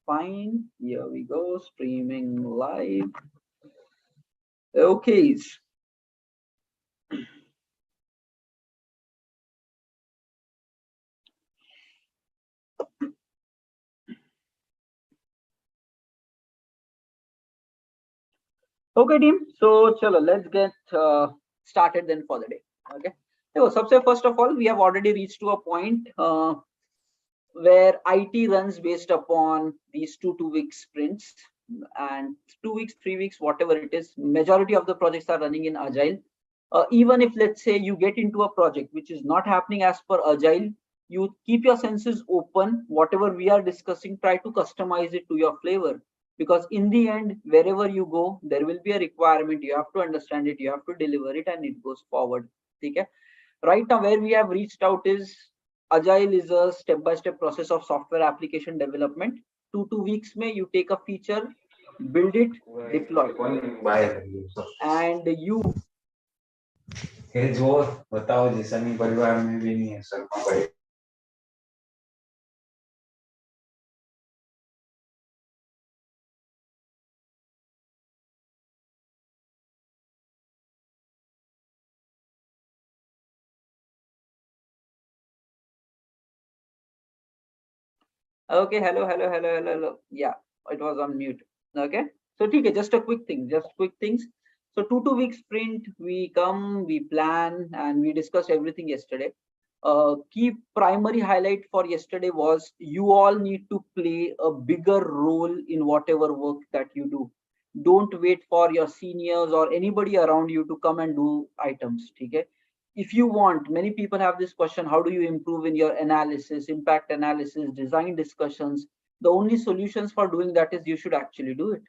fine. Here we go, streaming live. Okay. Okay, team. So, chalo, let's get started then for the day. Okay. So, first of all, we have already reached to a point where IT runs based upon these two-week sprints, and 2 weeks, 3 weeks, whatever it is. Majority of the projects are running in Agile. Even if, let's say, you get into a project which is not happening as per Agile, you keep your senses open. Whatever we are discussing, try to customize it to your flavor. Because in the end, wherever you go, there will be a requirement. You have to understand it, you have to deliver it, and it goes forward. Okay. Right now, where we have reached out is Agile is a step-by-step process of software application development. 2 weeks may you take a feature, build it, deploy, and you. जो बताओ जैसा नहीं परिवार में भी नहीं है sir भाई. Okay, hello. Yeah, it was on mute. Okay, so okay, just a quick thing, just quick things. So 2 week sprint, we come, we plan, and we discussed everything yesterday. Key primary highlight for yesterday was you all need to play a bigger role in whatever work that you do. Don't wait for your seniors or anybody around you to come and do items. Okay. If you want, many people have this question, how do you improve in your analysis, impact analysis, design discussions? The only solutions for doing that is you should actually do it.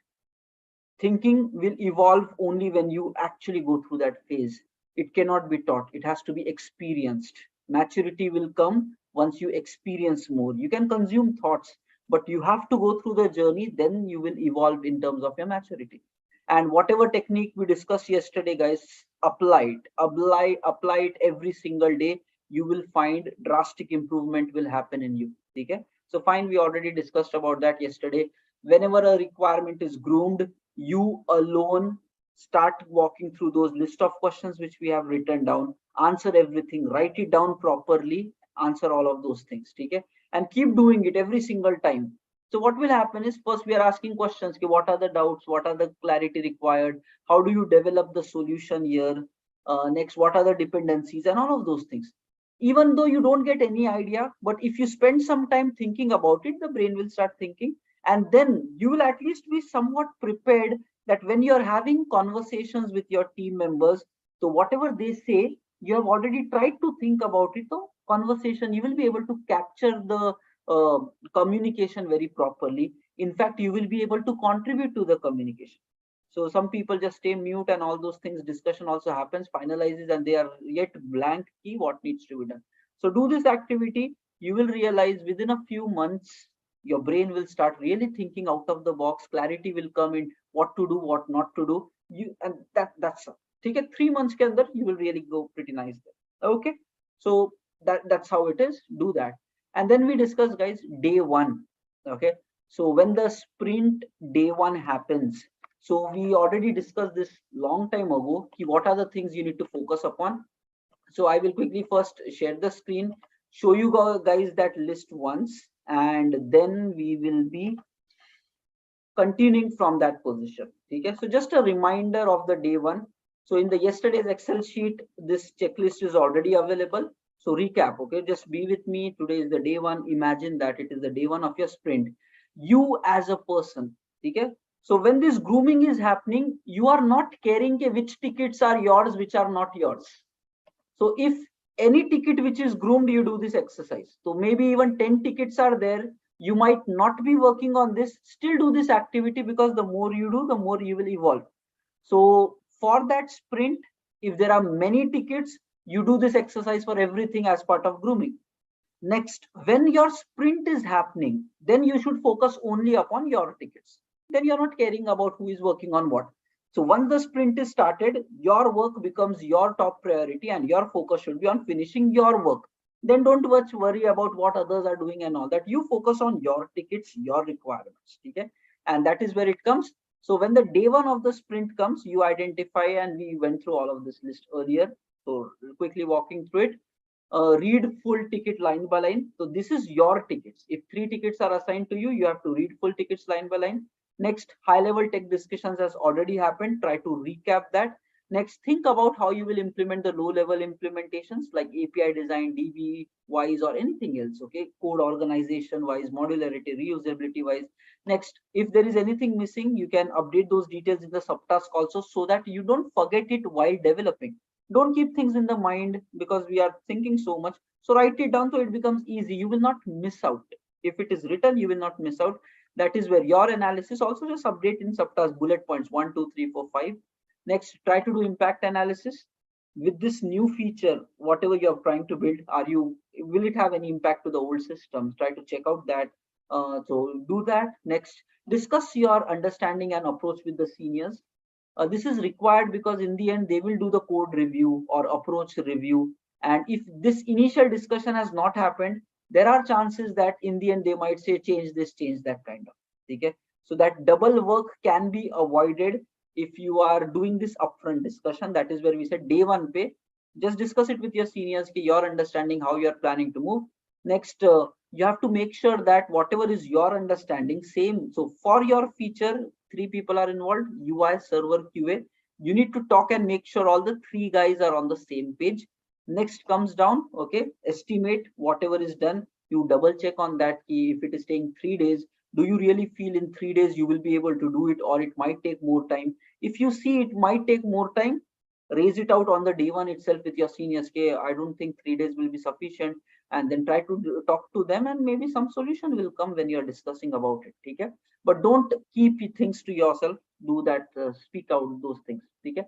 Thinking will evolve only when you actually go through that phase. It cannot be taught, it has to be experienced. Maturity will come once you experience more. You can consume thoughts, but you have to go through the journey, then you will evolve in terms of your maturity. And whatever technique we discussed yesterday, guys, apply it every single day. You will find drastic improvement will happen in you. Okay. So fine, we already discussed about that yesterday. Whenever a requirement is groomed, you alone start walking through those list of questions which we have written down, answer everything, write it down properly, answer all of those things. Okay. And keep doing it every single time. So what will happen is, first we are asking questions. Okay, what are the doubts? What are the clarity required? How do you develop the solution here? Next, what are the dependencies and all of those things? Even though you don't get any idea, but if you spend some time thinking about it, the brain will start thinking, and then you will at least be somewhat prepared that when you're having conversations with your team members, so whatever they say, you have already tried to think about it. So conversation, you will be able to capture the communication very properly. In fact, you will be able to contribute to the communication. So some people just stay mute and all those things. Discussion also happens, finalizes, and they are yet blank key what needs to be done. So do this activity. You will realize within a few months, your brain will start really thinking out of the box. Clarity will come in what to do, what not to do. You and that's take it 3 months ke andar, you will really go pretty nice there. Okay. So that's how it is. Do that. And then we discuss, guys, day one. Okay. So when the sprint day one happens, so we already discussed this long time ago. What are the things you need to focus upon? So I will quickly first share the screen, show you guys that list once, and then we will be continuing from that position. Okay, so just a reminder of the day one. So in the yesterday's Excel sheet, this checklist is already available. So recap, okay, just be with me. Today is the day one. Imagine that it is the day one of your sprint. You as a person, okay. So when this grooming is happening, you are not caring which tickets are yours, which are not yours. So if any ticket which is groomed, you do this exercise. So maybe even 10 tickets are there. You might not be working on this, still do this activity, because the more you do, the more you will evolve. So for that sprint, if there are many tickets, you do this exercise for everything as part of grooming. Next, when your sprint is happening, then you should focus only upon your tickets. Then you're not caring about who is working on what. So once the sprint is started, your work becomes your top priority and your focus should be on finishing your work. then don't much worry about what others are doing and all that. You focus on your tickets, your requirements. Okay, and that is where it comes. So when the day one of the sprint comes, you identify, and we went through all of this list earlier, so quickly walking through it. Read full ticket line by line. So this is your tickets. If 3 tickets are assigned to you, you have to read full tickets line by line. Next, high level tech discussions has already happened. Try to recap that. Next, think about how you will implement the low level implementations like API design, DB wise, or anything else. Okay, code organization wise, modularity, reusability wise. Next, if there is anything missing, you can update those details in the subtask also, so that you don't forget it while developing. Don't keep things in the mind because we are thinking so much. So write it down so it becomes easy. You will not miss out. If it is written, you will not miss out. That is where your analysis also just update in subtasks, bullet points 1, 2, 3, 4, 5. Next, try to do impact analysis. With this new feature, whatever you're trying to build, will it have any impact to the old systems? Try to check out that. So do that. Next, discuss your understanding and approach with the seniors. This is required because in the end they will do the code review or approach review, and if this initial discussion has not happened, there are chances that in the end they might say change this, change that, kind of. Okay, so that double work can be avoided if you are doing this upfront discussion. That is where we said day one pay. Just discuss it with your seniors, your understanding how you are planning to move. Next, you have to make sure that whatever is your understanding same. So for your feature, 3 people are involved: UI, server, QA. You need to talk and make sure all the 3 guys are on the same page. Next comes down, okay, estimate whatever is done. You double check on that key. If it is taking 3 days, do you really feel in 3 days you will be able to do it, or it might take more time? If you see it might take more time, raise it out on the day one itself with your seniors. Okay, I don't think 3 days will be sufficient, and then try to talk to them, and maybe some solution will come when you're discussing about it. Okay, but don't keep things to yourself. Do that, speak out those things. Okay.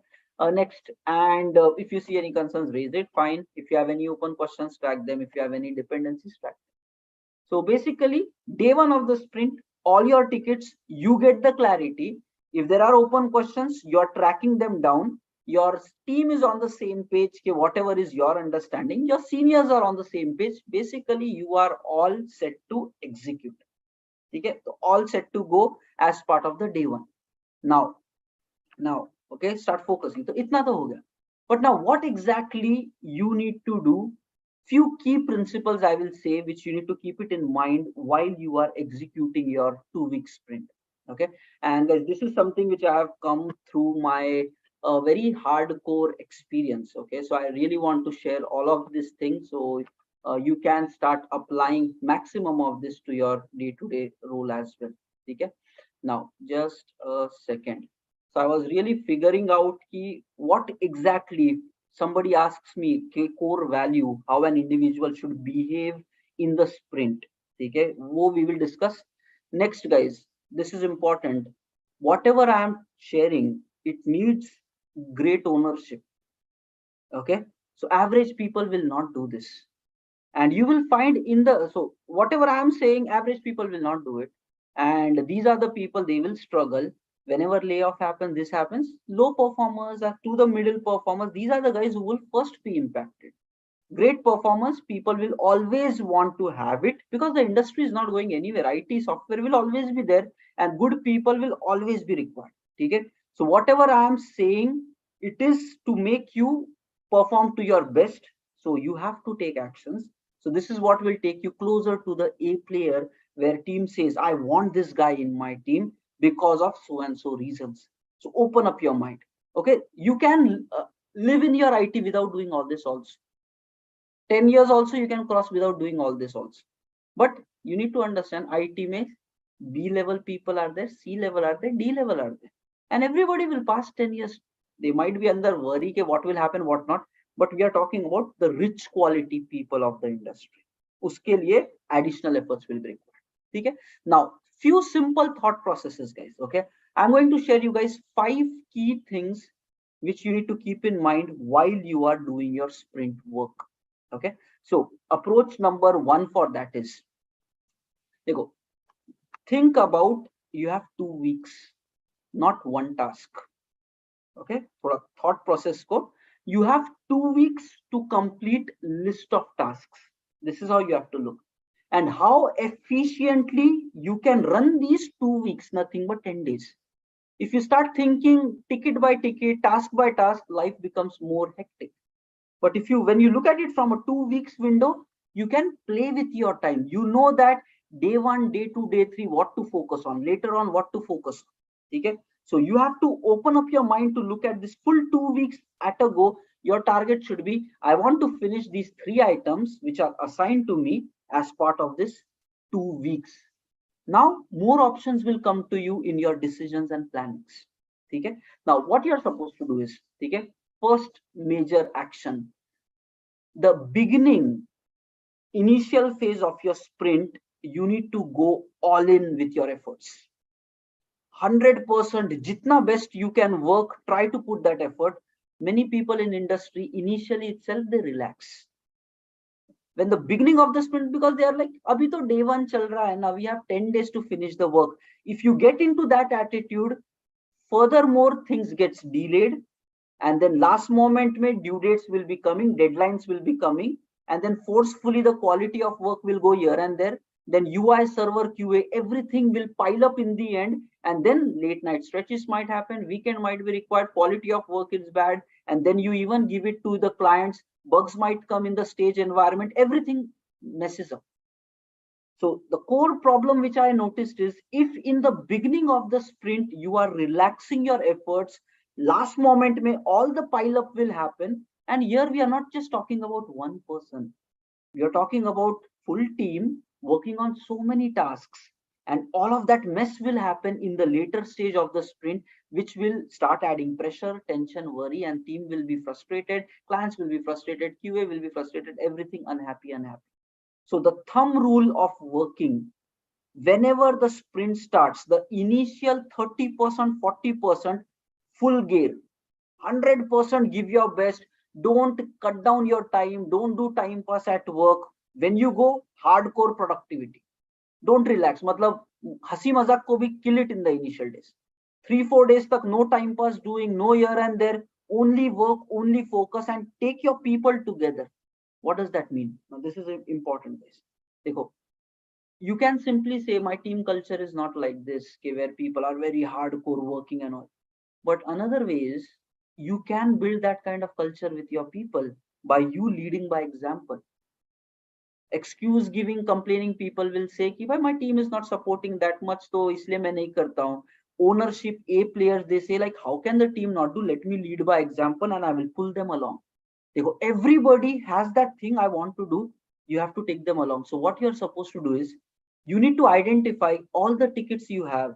Next, and if you see any concerns, raise it. Fine. If you have any open questions, track them. If you have any dependencies, track them. So basically, day one of the sprint, all your tickets, you get the clarity. If there are open questions, you're tracking them down. Your team is on the same page. Whatever is your understanding, your seniors are on the same page. Basically, you are all set to execute. Okay, so all set to go as part of the day one. Now, okay, start focusing. So itna to ho gaya. But now, what exactly you need to do? Few key principles I will say, which you need to keep it in mind while you are executing your 2 week sprint. Okay, and this is something which I have come through my very hardcore experience. Okay, so I really want to share all of these things, so you can start applying maximum of this to your day-to-day role as well. Okay, now just a second. So I was really figuring out what exactly, somebody asks me core value, how an individual should behave in the sprint. Okay, we will discuss next, guys. This is important. Whatever I am sharing, it needs great ownership. Okay, so average people will not do this, and you will find in the, so whatever I am saying, average people will not do it, and these are the people, they will struggle. Whenever layoff happens, this happens. Low performers are to the middle performers, these are the guys who will first be impacted. Great performers, people will always want to have it because the industry is not going anywhere. IT software will always be there, and good people will always be required. Okay, so whatever I am saying, it is to make you perform to your best. So you have to take actions. So this is what will take you closer to the A player, where team says, I want this guy in my team because of so and so reasons. So open up your mind. Okay, you can live in your IT without doing all this also. 10 years also you can cross without doing all this also. But you need to understand, IT may B level people are there, C level are there, D level are there, and everybody will pass 10 years. They might be under worry ke what will happen, what not, but we are talking about the rich quality people of the industry. Uske liye additional efforts will be required. Okay, now few simple thought processes, guys. Okay, I'm going to share you guys 5 key things which you need to keep in mind while you are doing your sprint work. Okay, so approach number 1 for that is, देखो, think about, you have 2 weeks, not one task. Okay, for a thought process को, you have 2 weeks to complete list of tasks. This is how you have to look. And how efficiently you can run these 2 weeks, nothing but 10 days. If you start thinking ticket by ticket, task by task, life becomes more hectic. But if you, when you look at it from a 2 weeks window, you can play with your time. You know that day one, day two, day three, what to focus on, later on, what to focus on. Okay. So you have to open up your mind to look at this full 2 weeks at a go. Your target should be, I want to finish these 3 items which are assigned to me as part of this 2 weeks. Now more options will come to you in your decisions and plannings. Okay. Now what you're supposed to do is, okay, first major action, the beginning, initial phase of your sprint, you need to go all in with your efforts. 100%, jitna best you can work, try to put that effort. Many people in industry initially itself they relax when the beginning of the sprint, because they are like, abhi to day one chal raha hai na, we have 10 days to finish the work. If you get into that attitude, furthermore things gets delayed, and then last moment mein due dates will be coming, deadlines will be coming, and then forcefully the quality of work will go here and there. Then UI, server, QA, everything will pile up in the end, and then late night stretches might happen, weekend might be required, quality of work is bad, and then you even give it to the clients, bugs might come in the stage environment, everything messes up. So the core problem which I noticed is, if in the beginning of the sprint you are relaxing your efforts, last moment may all the pile up will happen. And here we are not just talking about one person. We are talking about full team working on so many tasks. And all of that mess will happen in the later stage of the sprint, which will start adding pressure, tension, worry, and team will be frustrated, clients will be frustrated, QA will be frustrated, everything unhappy. So the thumb rule of working, whenever the sprint starts, the initial 30%, 40%, full gear, 100% give your best. Don't cut down your time. Don't do time pass at work. When you go, hardcore productivity. Don't relax. Matlab, hasi mazak ko bhi kill it in the initial days. 3-4 days tak no time pass doing, no here and there, only work, only focus, and take your people together. What does that mean? Now, this is important. Dekho, you can simply say my team culture is not like this, okay, where people are very hardcore working and all. But another way is, you can build that kind of culture with your people by you leading by example. Excuse giving, complaining people will say कि भाई my team is not supporting that much, तो इसलिए मैं नहीं करता हूँ. Ownership A players, they say like, how can the team not do? Let me lead by example and I will pull them along. Everybody has that thing I want to do. You have to take them along. So what you're supposed to do is, you need to identify all the tickets you have.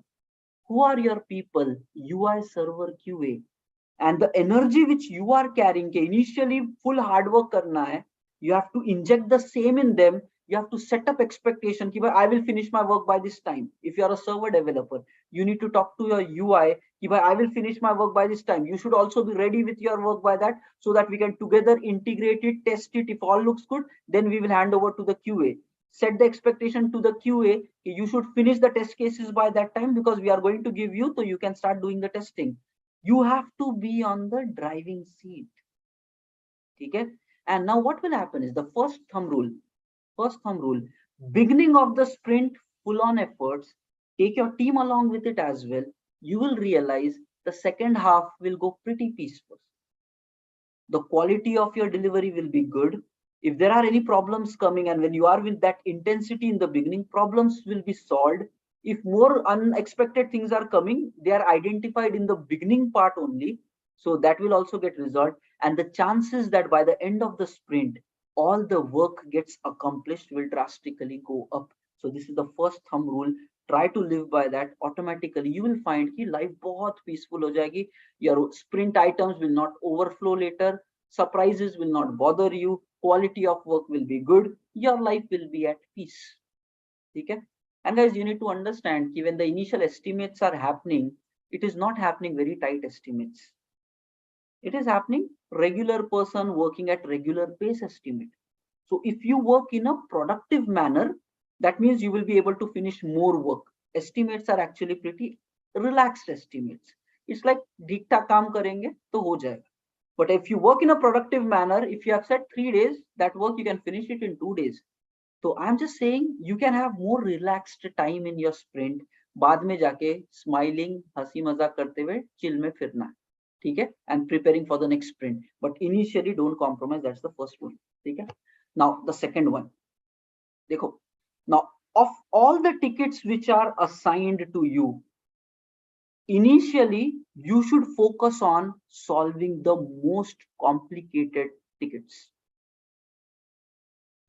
Who are your people? UI, server, QA, and the energy which you are carrying. Initially, full hard work karna hai. You have to inject the same in them. You have to set up expectation. Ki, I will finish my work by this time. If you are a server developer, you need to talk to your UI. Ki, I will finish my work by this time. You should also be ready with your work by that, so that we can together integrate it, test it. If all looks good, then we will hand over to the QA. Set the expectation to the QA. You should finish the test cases by that time, because we are going to give you, so you can start doing the testing. You have to be on the driving seat. Okay. And now what will happen is, the first thumb rule, beginning of the sprint, full on efforts, take your team along with it as well. You will realize the second half will go pretty peaceful. The quality of your delivery will be good. If there are any problems coming, and when you are with that intensity in the beginning, problems will be solved. If more unexpected things are coming, they are identified in the beginning part only. So that will also get resolved. And the chances that by the end of the sprint, all the work gets accomplished will drastically go up. So this is the first thumb rule. Try to live by that. Automatically, you will find that life बहुत peaceful हो जाएगी. Your sprint items will not overflow later. Surprises will not bother you. Quality of work will be good. Your life will be at peace. Okay? And guys, you need to understand that when the initial estimates are happening, it is not happening very tight estimates. It is happening regular person working at regular pace estimate. So if you work in a productive manner, that means you will be able to finish more work. Estimates are actually pretty relaxed estimates. It's like dikta kaam karenge to ho jayega. But if you work in a productive manner, if you have said 3 days, that work you can finish it in 2 days. So I'm just saying you can have more relaxed time in your sprint. बाद में जाके smiling, हंसी मजाक करते हुए chill में फिरना है, ठीक है, and preparing for the next sprint. But initially don't compromise. That's the first one. ठीक है. Now the second one. देखो. Now of all the tickets which are assigned to you, initially you should focus on solving the most complicated tickets.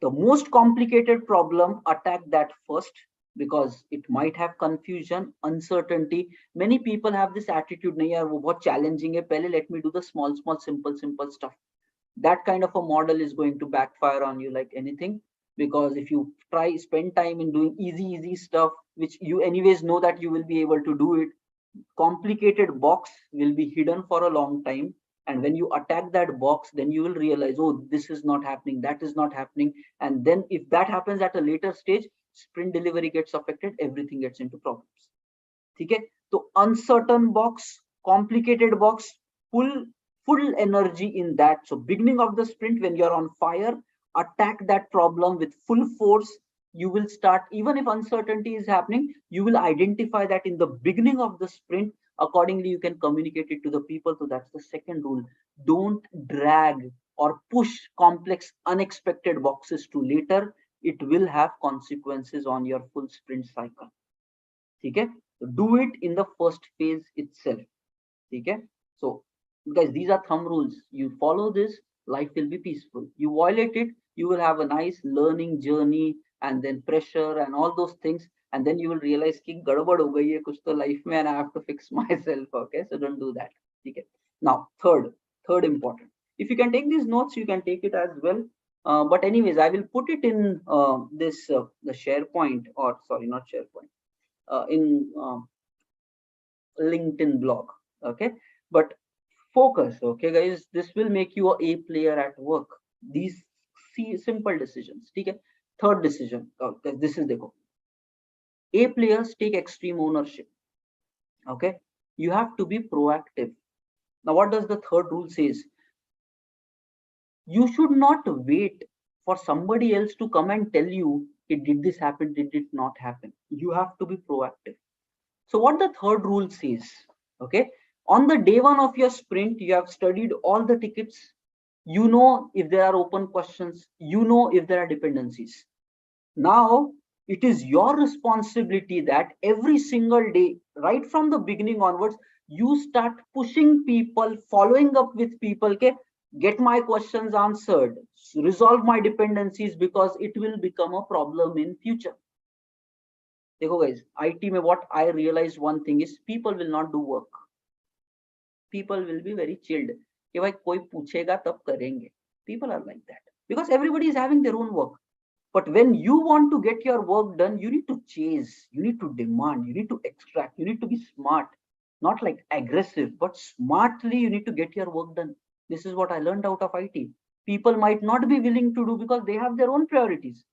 The most complicated problem, attack that first, because it might have confusion, uncertainty. Many people have this attitude, nahi yaar wo bahut challenging hai, pehle let me do the small simple stuff. That kind of a model is going to backfire on you like anything, because if you spend time in doing easy stuff which you anyways know that you will be able to do it, complicated box will be hidden for a long time. And when you attack that box, then you will realize, oh, this is not happening, that is not happening. And then if that happens at a later stage, sprint delivery gets affected, everything gets into problems. Okay, so uncertain box, complicated box, full energy in that. So beginning of the sprint, when you're on fire, attack that problem with full force. You will start, even if uncertainty is happening, you will identify that in the beginning of the sprint. Accordingly, you can communicate it to the people. So that's the second rule. Don't drag or push complex, unexpected boxes to later. It will have consequences on your full sprint cycle. Okay, so do it in the first phase itself. Okay, so guys, these are thumb rules. You follow this, life will be peaceful. You violate it, you will have a nice learning journey, and then pressure and all those things, and then you will realize ki gadbad ho gayi hai kuch to life mein and I have to fix myself. Okay, so don't do that. Okay, now third important, if you can take these notes, you can take it as well. But anyways, I will put it in this the SharePoint, or sorry, not SharePoint, in LinkedIn blog. Okay, but focus. Okay guys, this will make you a player at work. These simple decisions. Okay, third decision, this is देखो, A players take extreme ownership. Okay, you have to be proactive. Now what does the third rule says? You should not wait for somebody else to come and tell you, did this happen, did it not happen. You have to be proactive. So what the third rule says, okay, on the day one of your sprint, you have studied all the tickets. You know if there are open questions, you know if there are dependencies. Now it is your responsibility that every single day, right from the beginning onwards, you start pushing people, following up with people, okay, get my questions answered, resolve my dependencies, because it will become a problem in future. देखो guys, IT में what I realized one thing is, people will not do work. People will be very chilled. कि भाई कोई पूछेगा तब करेंगे. People are like that because everybody is having their own work. But when you want to get your work done, you need to chase, you need to demand, you need to extract, you need to be smart, not like aggressive, but smartly you need to get your work done. This is what I learned out of IT. People might not be willing to do because they have their own priorities.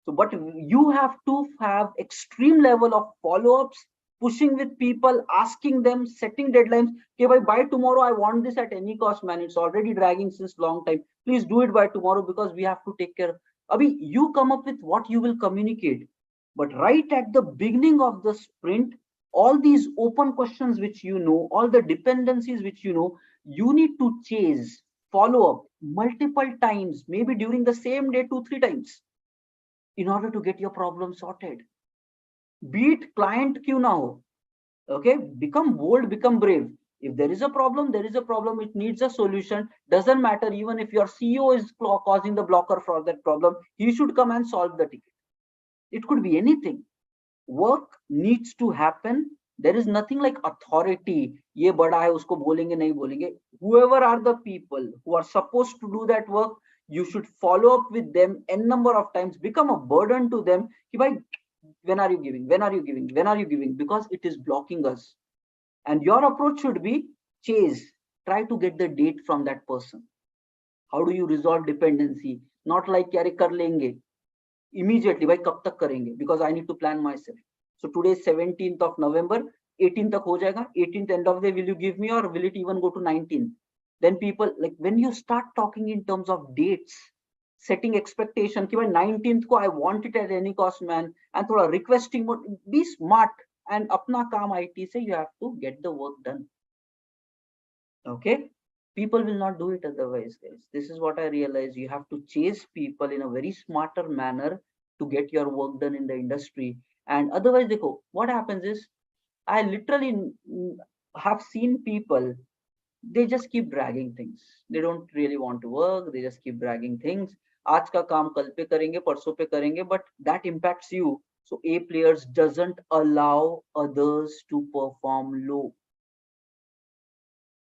So, but you have to have extreme level of follow-ups, pushing with people, asking them, setting deadlines. Okay, by tomorrow, I want this at any cost, man. It's already dragging since long time. Please do it by tomorrow because we have to take care. Abhi, you come up with what you will communicate. But right at the beginning of the sprint, all these open questions which you know, all the dependencies which you know, you need to chase, follow up multiple times, maybe during the same day, 2-3 times, in order to get your problem sorted. Be it client क्यों ना हो, okay, become bold, become brave. If there is a problem, there is a problem, it needs a solution. Doesn't matter, even if your CEO is causing the blocker for that problem, he should come and solve the ticket. It could be anything. Work needs to happen. There is nothing like authority, ये बड़ा है उसको बोलेंगे नहीं बोलेंगे. Whoever are the people who are supposed to do that work, you should follow up with them n number of times, become a burden to them. कि भाई, when are you giving, when are you giving, when are you giving, because it is blocking us. And your approach should be chase, try to get the date from that person. How do you resolve dependency? Not like यार कर लेंगे immediately, भाई कब तक करेंगे, because I need to plan myself. So today is 17th of November, 18th तक हो जाएगा, 18th end of the day will you give me, or will it even go to 19th? Then people, like when you start talking in terms of dates, setting expectation कि भाई 19th को I want it at any cost man, and थोड़ा requesting mode. Be smart and अपना काम IT से you have to get the work done. Okay, people will not do it otherwise, guys. This is what I realize. You have to chase people in a very smarter manner to get your work done in the industry. And otherwise, देखो, what happens is I literally have seen people, they just keep dragging things. They don't really want to work. They just keep dragging things. आज का काम कल पे करेंगे, परसों पे करेंगे, but that impacts you. So A players doesn't allow others to perform low.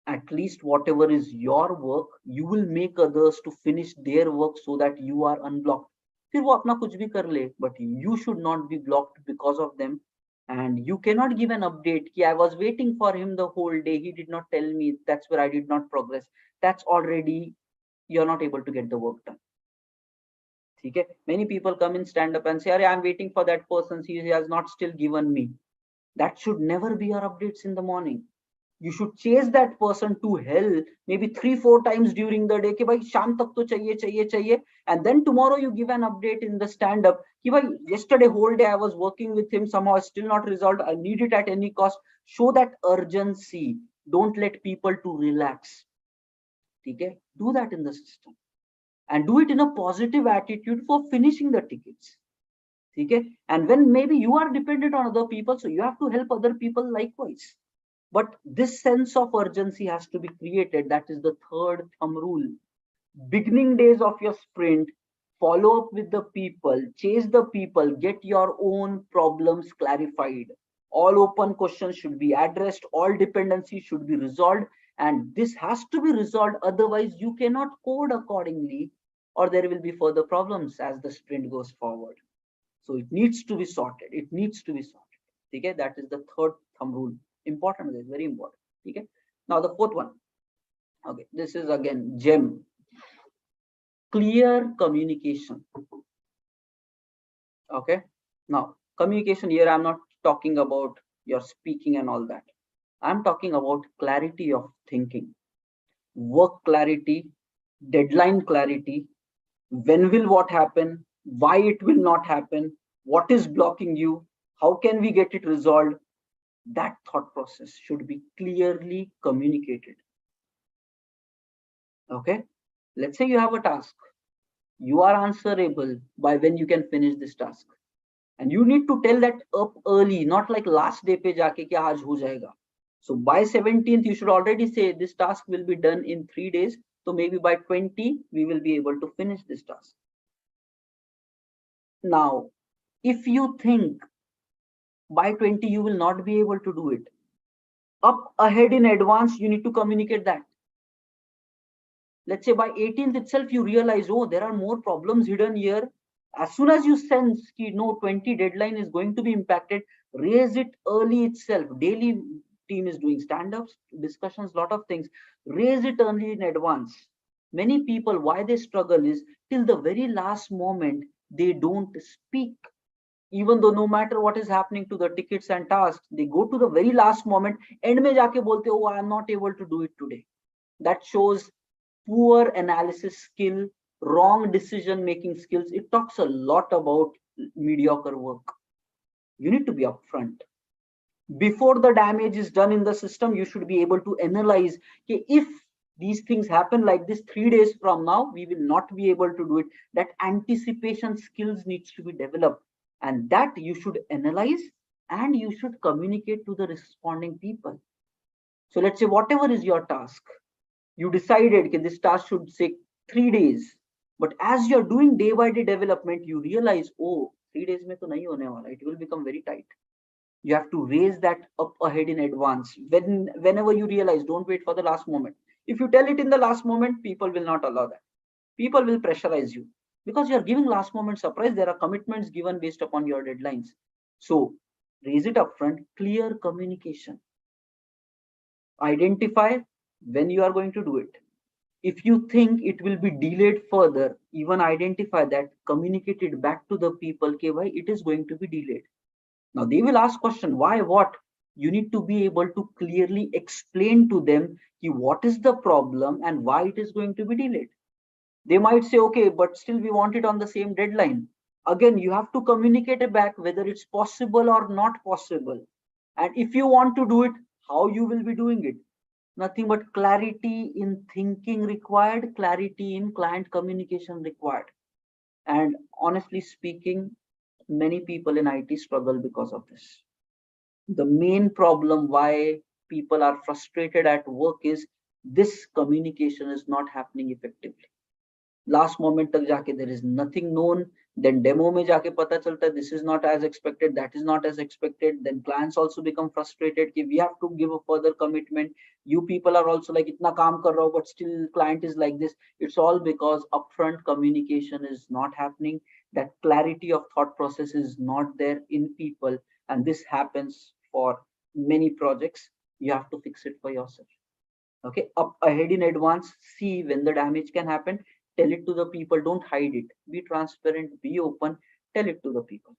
At least whatever is your work, you will make others to finish their work so that you are unblocked. फिर वो अपना कुछ भी कर ले, but you should not be blocked because of them. And you cannot give an update ki I was waiting for him the whole day, he did not tell me, that's where I did not progress. That's already, you're not able to get the work done. Okay, many people come in stand up and say, I'm waiting for that person, he has not still given me. That should never be your updates in the morning. You should chase that person to hell maybe 3-4 times during the day कि भाई शाम तक तो चाहिए, and then tomorrow you give an update in the stand up कि भाई yesterday whole day I was working with him, somehow still not resolved, I need it at any cost. Show that urgency. Don't let people to relax. Okay, do that in the system and do it in a positive attitude for finishing the tickets. Okay, and when maybe you are dependent on other people, so you have to help other people likewise. But this sense of urgency has to be created. That is the third thumb rule. Beginning days of your sprint, follow up with the people, chase the people, get your own problems clarified. All open questions should be addressed, all dependencies should be resolved, and this has to be resolved. Otherwise, you cannot code accordingly, or there will be further problems as the sprint goes forward. So it needs to be sorted. It needs to be sorted. Okay, that is the third thumb rule. Important, is very important. Okay, now the fourth one. Okay, this is again gem. Clear communication. Okay, now communication here, I'm not talking about your speaking and all that. I'm talking about clarity of thinking, work clarity, deadline clarity, when will what happen, why it will not happen, what is blocking you, how can we get it resolved. That thought process should be clearly communicated. Okay, let's say you have a task, you are answerable by when you can finish this task, and you need to tell that up early, not like last day pe jaake ki aaj ho jayega. So by 17th you should already say this task will be done in 3 days, so maybe by 20 we will be able to finish this task. Now if you think by 20 you will not be able to do it, up ahead in advance you need to communicate that. Let's say by 18th itself you realize, oh, there are more problems hidden here. As soon as you sense ki no, 20 deadline is going to be impacted, raise it early itself. Daily team is doing stand-ups, discussions, lot of things. Raise it early in advance. Many people, why they struggle is till the very last moment they don't speak. Even though no matter what is happening to the tickets and tasks, they go to the very last moment, end mein jaake bolte, oh, I am not able to do it today. That shows poor analysis skill, wrong decision making skills. It talks a lot about mediocre work. You need to be upfront. Before the damage is done in the system, you should be able to analyze, okay, if these things happen like this 3 days from now, we will not be able to do it. That anticipation skills needs to be developed, and that you should analyze and you should communicate to the responding people. So let's say whatever is your task, you decided that this task should take 3 days, but as you're doing day by day development, you realize, oh, 3 days mein to nahi hone wala, it will become very tight. You have to raise that up ahead in advance. Whenever you realize, don't wait for the last moment. If you tell it in the last moment, people will not allow that. People will pressurize you because you're giving last moment surprise. There are commitments given based upon your deadlines. So raise it up front, clear communication. Identify when you are going to do it. If you think it will be delayed further, even identify that, communicate it back to the people, okay, why it is going to be delayed. Now they will ask question, why, what? You need to be able to clearly explain to them what is the problem and why it is going to be delayed. They might say, okay, but still we want it on the same deadline. Again, you have to communicate it back whether it's possible or not possible. And if you want to do it, how you will be doing it. Nothing but clarity in thinking required, clarity in client communication required. And honestly speaking, many people in IT struggle because of this. The main problem why people are frustrated at work is this communication is not happening effectively. Last moment तक जाके there is nothing known, then demo में जाके पता चलता है this is not as expected, that is not as expected, then clients also become frustrated कि we have to give a further commitment, you people are also like इतना काम कर रहा हो but still client is like this. It's all because upfront communication is not happening, that clarity of thought process is not there in people, and this happens for many projects. You have to fix it for yourself. Okay, up ahead in advance, see when the damage can happen, tell it to the people, don't hide it, be transparent, be open, tell it to the people.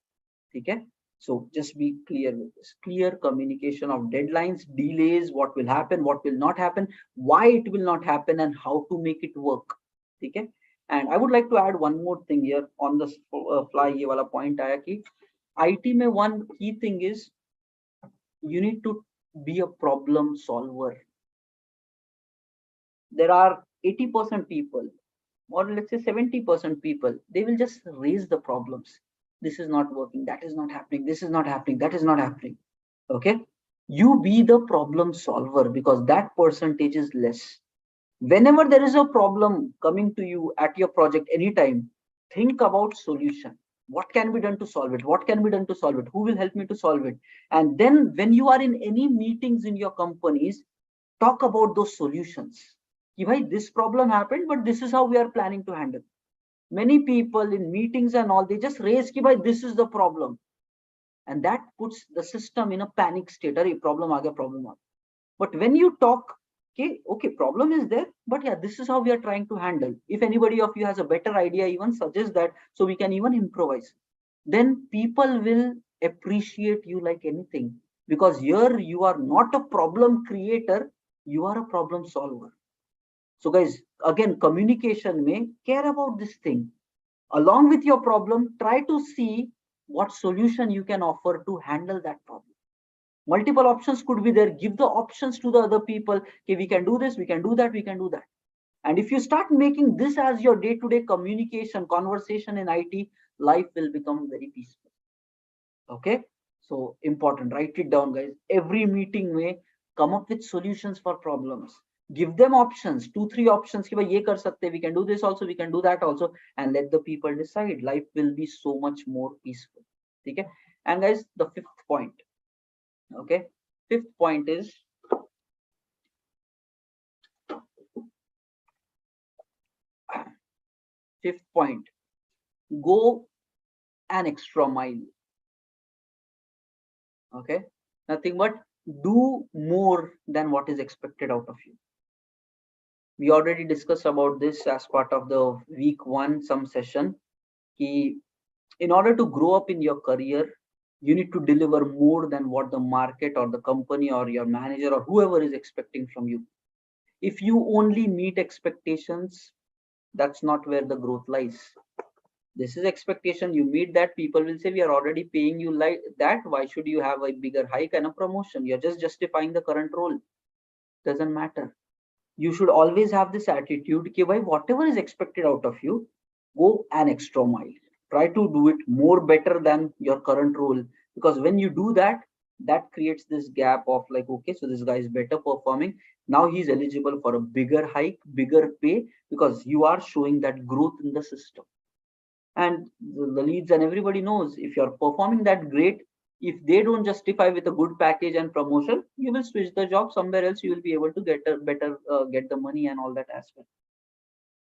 Okay, so just be clear with this, clear communication of deadlines, delays, what will happen, what will not happen, why it will not happen, and how to make it work. Okay, and I would like to add one more thing here on the fly. ये वाला point आया कि IT में one key thing is you need to be a problem solver. There are 80% people, or let's say 70% people, they will just raise the problems. This is not working, that is not happening, this is not happening, that is not happening. Okay, you be the problem solver, because that percentage is less. Whenever there is a problem coming to you at your project, anytime, think about solution. What can be done to solve it? What can be done to solve it? Who will help me to solve it? And then when you are in any meetings in your companies, talk about those solutions. कि भाई this problem happened, but this is how we are planning to handle. Many people in meetings and all, they just raise कि भाई this is the problem, and that puts the system in a panic state. अरे problem आ गया, problem आ गया. But when you talk, okay, problem is there, but yeah, this is how we are trying to handle. If anybody of you has a better idea, even suggest that, so we can even improvise. Then people will appreciate you like anything, because here you are not a problem creator, you are a problem solver. So guys, again, communication may care about this thing. Along with your problem, try to see what solution you can offer to handle that problem. Multiple options could be there. Give the options to the other people. Okay, we can do this, we can do that, we can do that. And if you start making this as your day-to-day communication, conversation in IT, life will become very peaceful. Okay, so important, write it down, guys. Every meeting may come up with solutions for problems. Give them options, 2-3 options. We can do this also, we can do that also, and let the people decide. Life will be so much more peaceful. Okay, and guys, the fifth point. Okay, fifth point is go an extra mile. Okay, nothing but do more than what is expected out of you. We already discussed about this as part of the week 1 some session. In order to grow up in your career, you need to deliver more than what the market or the company or your manager or whoever is expecting from you. If you only meet expectations, that's not where the growth lies. This is expectation, you meet that, people will say we are already paying you like that, why should you have a bigger hike and a promotion? You're just justifying the current role. Doesn't matter. You should always have this attitude कि भाई whatever is expected out of you, go an extra mile. Try to do it more better than your current role, because when you do that, that creates this gap of like, okay, so this guy is better performing, now he's eligible for a bigger hike, bigger pay, because you are showing that growth in the system. And the leads and everybody knows, if you're performing that great, if they don't justify with a good package and promotion, you will switch the job somewhere else. You will be able to get a better get the money and all that as well.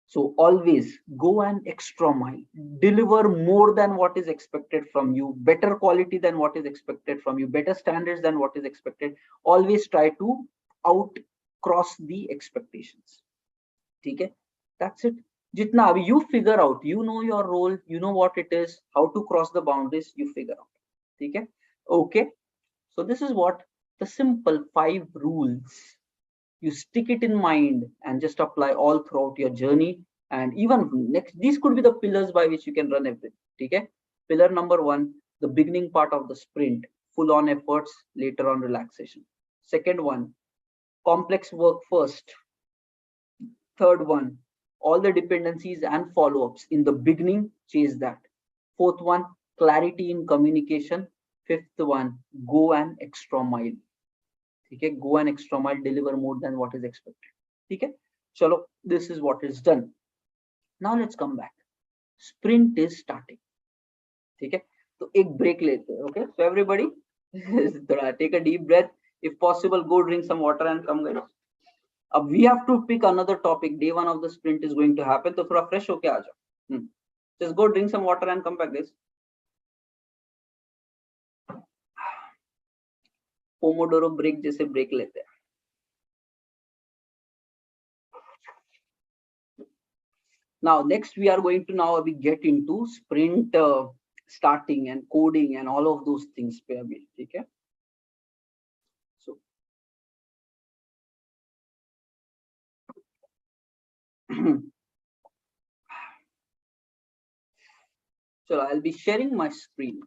So always go an extra mile, deliver more than what is expected from you, better quality than what is expected from you, better standards than what is expected. Always try to out cross the expectations. Okay, that's it. Jitna abhi you figure out, you know your role, you know what it is, how to cross the boundaries, you figure out. Okay, okay. So this is what the simple 5 rules. You stick it in mind and just apply all throughout your journey. And even next, these could be the pillars by which you can run everything. Okay. Pillar number one, the beginning part of the sprint, full on efforts, later on relaxation. Second one, complex work first. Third one, all the dependencies and follow-ups in the beginning, chase that. Fourth one, clarity in communication. Fifth one, go an extra mile. Okay, go an extra mile, deliver more than what is expected. Okay, chalo, this is what is done. Now let's come back. Sprint is starting. Okay, so एक break लेते हैं. Okay, so everybody, take a deep breath. If possible, go drink some water and come, guys. We have to pick another topic. Day one of the sprint is going to happen. So थोड़ा fresh होके आ जाओ. Just go drink some water and come back, guys. Pomodoro break जैसे break लेते हैं. Now next we are going to we get into sprint starting and coding and all of those things. Okay. So so I'll be sharing my screen.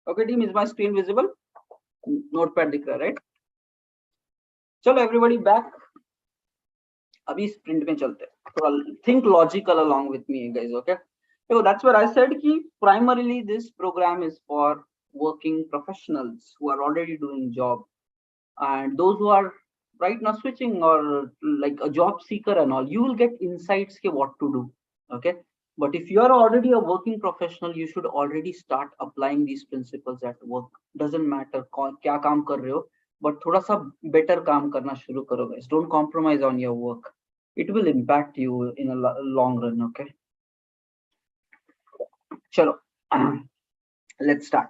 Okay, team, is my screen visible? Notepad दिख रहा, right? चलो everybody back. अभी sprint में चलते हैं. So think logical along with me, guys. Okay. So that's where I said कि primarily this program is for working professionals who are already doing job, and those who are right now switching or like a job seeker and all, you will get insights ke what to do. Okay, but if you are already a working professional, you should already start applying these principles at work. Doesn't matter kya kaam kar rahe ho, but thoda sa better kaam karna shuru karo, guys. Don't compromise on your work. It will impact you in a long run. Okay, chalo. Let's start.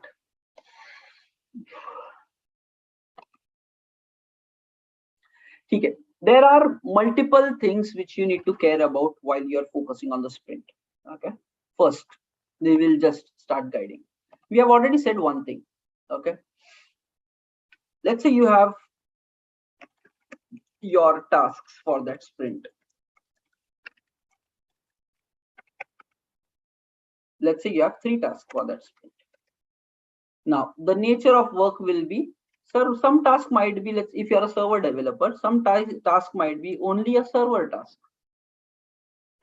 Okay. There are multiple things which you need to care about while you are focusing on the sprint. Okay. First, they will just start guiding. We have already said one thing. Okay. Let's say you have your tasks for that sprint. Let's say you have 3 tasks for that sprint. Now, the nature of work will be, so some task might be, if you're a server developer, some task might be only a server task.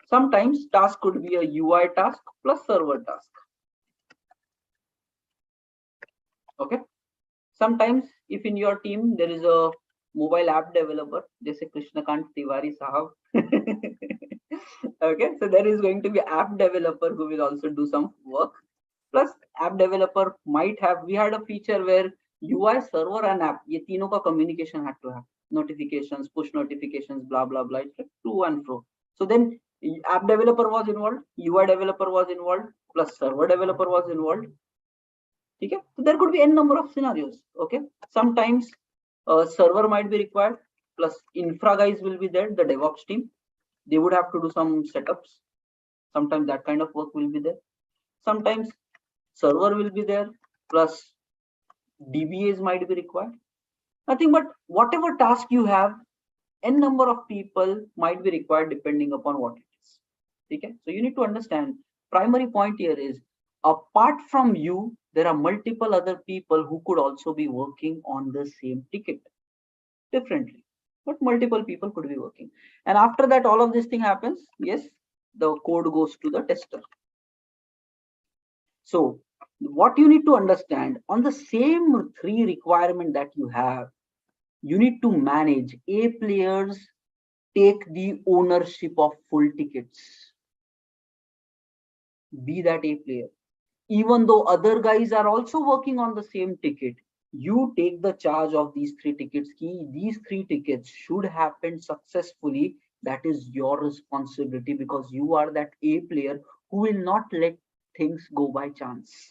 Sometimes task could be a UI task plus server task. Okay. Sometimes if in your team there is a mobile app developer, जैसे Krishnakant Tiwari sahab. Okay, so there is going to be app developer who will also do some work. Plus app developer might have, we had a feature where UI, server and app, ये तीनों का communication had to have notifications, push notifications, blah blah blah, to and fro. So then app developer was involved, UI developer was involved, plus server developer was involved. Okay, so there could be n number of scenarios. Okay, sometimes server might be required, plus infra guys will be there, the DevOps team. They would have to do some setups. Sometimes that kind of work will be there. Sometimes server will be there, plus DBAs might be required. Nothing but whatever task you have, n number of people might be required depending upon what it is. Okay, so you need to understand, primary point here is, apart from you, there are multiple other people who could also be working on the same ticket differently, but multiple people could be working. And after that, all of this thing happens. Yes, the code goes to the tester. So what you need to understand, on the same 3 requirement that you have, you need to manage A players take the ownership of full tickets. Be that A player. Even though other guys are also working on the same ticket, you take the charge of these 3 tickets. These 3 tickets should happen successfully. That is your responsibility, because you are that A player who will not let things go by chance.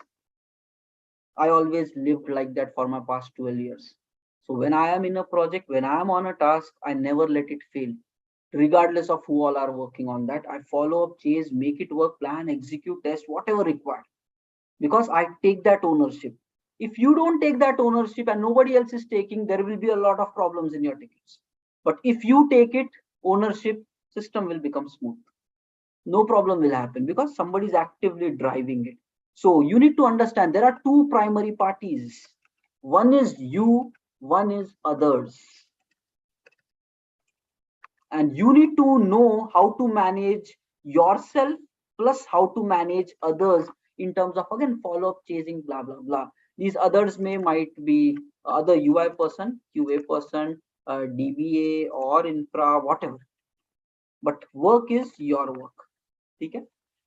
I always lived like that for my past 12 years. So when I am in a project, when I am on a task, I never let it fail. regardless of who all are working on that. I follow up, chase, make it work, plan, execute, test, whatever required, because I take that ownership. If you don't take that ownership and nobody else is taking, there will be a lot of problems in your tickets. But if you take it, ownership, system will become smooth. No problem will happen because somebody is actively driving it. So you need to understand there are two primary parties. One is you, one is others. And you need to know how to manage yourself plus how to manage others in terms of, again, follow up, chasing, blah blah blah. These others might be other UI person, QA person, DBA or infra, whatever, but work is your work. Okay,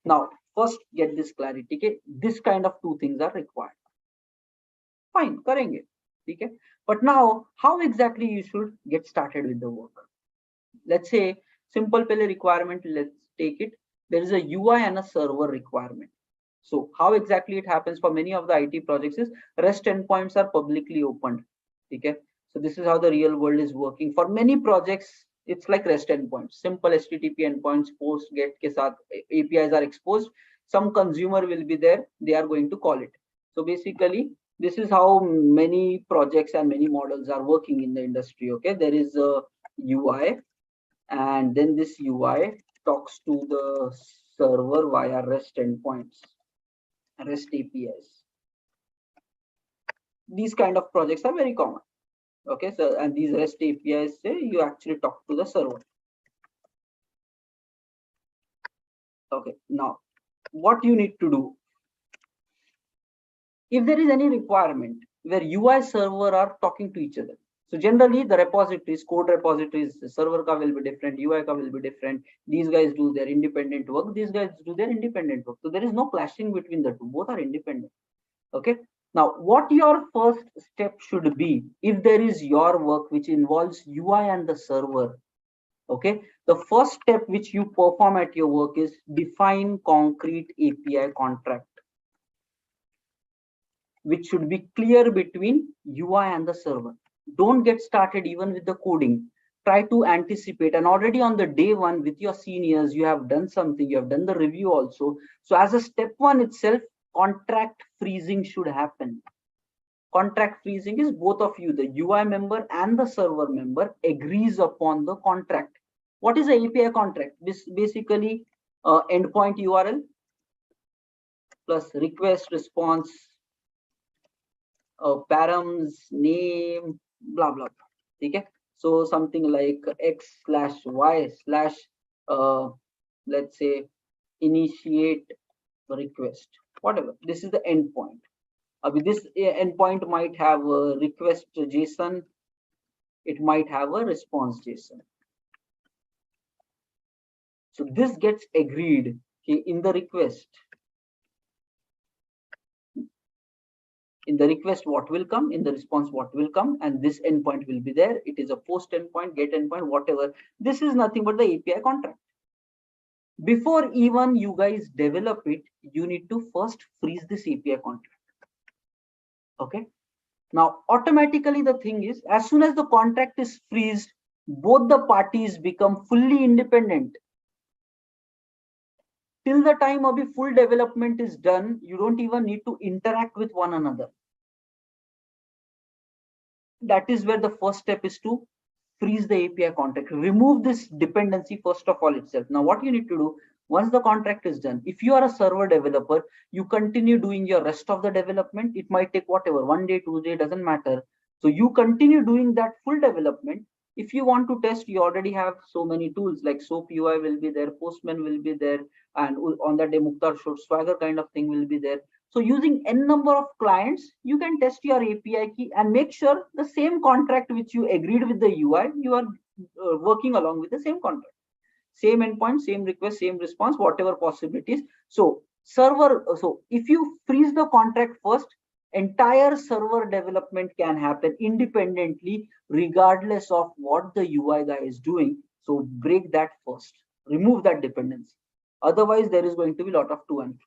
now first get this clarity. Okay, this kind of two things are required. Fine, karenge. Okay, but now how exactly you should get started with the work? Let's say simple pele requirement, let's take it. There is a UI and a server requirement. So how exactly it happens for many of the IT projects is REST endpoints are publicly opened. Okay, so this is how the real world is working. For many projects, it's like REST endpoints, simple HTTP endpoints, post get ke saath APIs are exposed. Some consumer will be there, they are going to call it. So basically, this is how many projects and many models are working in the industry. Okay, there is a UI, and then this UI talks to the server via REST endpoints, REST APIs. These kind of projects are very common. Okay, so and these REST APIs say you actually talk to the server. Okay, now what you need to do, if there is any requirement where UI server are talking to each other. So generally the repositories, code repositories, server ka will be different, UI ka will be different. These guys do their independent work, these guys do their independent work. So there is no clashing between the two, both are independent. Okay, now what your first step should be, if there is your work which involves UI and the server. Okay, the first step which you perform at your work is define concrete API contract, which should be clear between UI and the server. Don't get started even with the coding. Try to anticipate, and already on the day one with your seniors, you have done something, you have done the review also. So as a step one itself, contract freezing should happen. Contract freezing is both of you, the UI member and the server member, agrees upon the contract. What is the API contract? This basically endpoint URL plus request response, params, name, blah blah blah. Okay, so something like x/y/ let's say initiate request, whatever. This is the endpoint. This endpoint might have a request JSON, it might have a response JSON. So this gets agreed, okay, in the request. In the request, what will come, in the response, what will come, and this endpoint will be there. It is a post endpoint, get endpoint, whatever. This is nothing but the API contract. Before even you guys develop it, you need to first freeze this API contract. Okay. Now, automatically the thing is, as soon as the contract is freezed, both the parties become fully independent. Till the time of the full development is done, you don't even need to interact with one another. That is where the first step is to freeze the API contract. Remove this dependency first of all itself. Now, what you need to do, once the contract is done, if you are a server developer, you continue doing your rest of the development. It might take whatever, 1 day, 2 days, doesn't matter. So you continue doing that full development. If you want to test, you already have so many tools like SOAP UI will be there, Postman will be there, and on that day Mukhtar showed Swagger kind of thing will be there. So using n number of clients, you can test your API key and make sure the same contract which you agreed with the UI, you are working along with the same contract. Same endpoint, same request, same response, whatever possibilities. So server, so if you freeze the contract first, entire server development can happen independently regardless of what the UI guy is doing. So break that first, remove that dependency. Otherwise, there is going to be a lot of to and fro.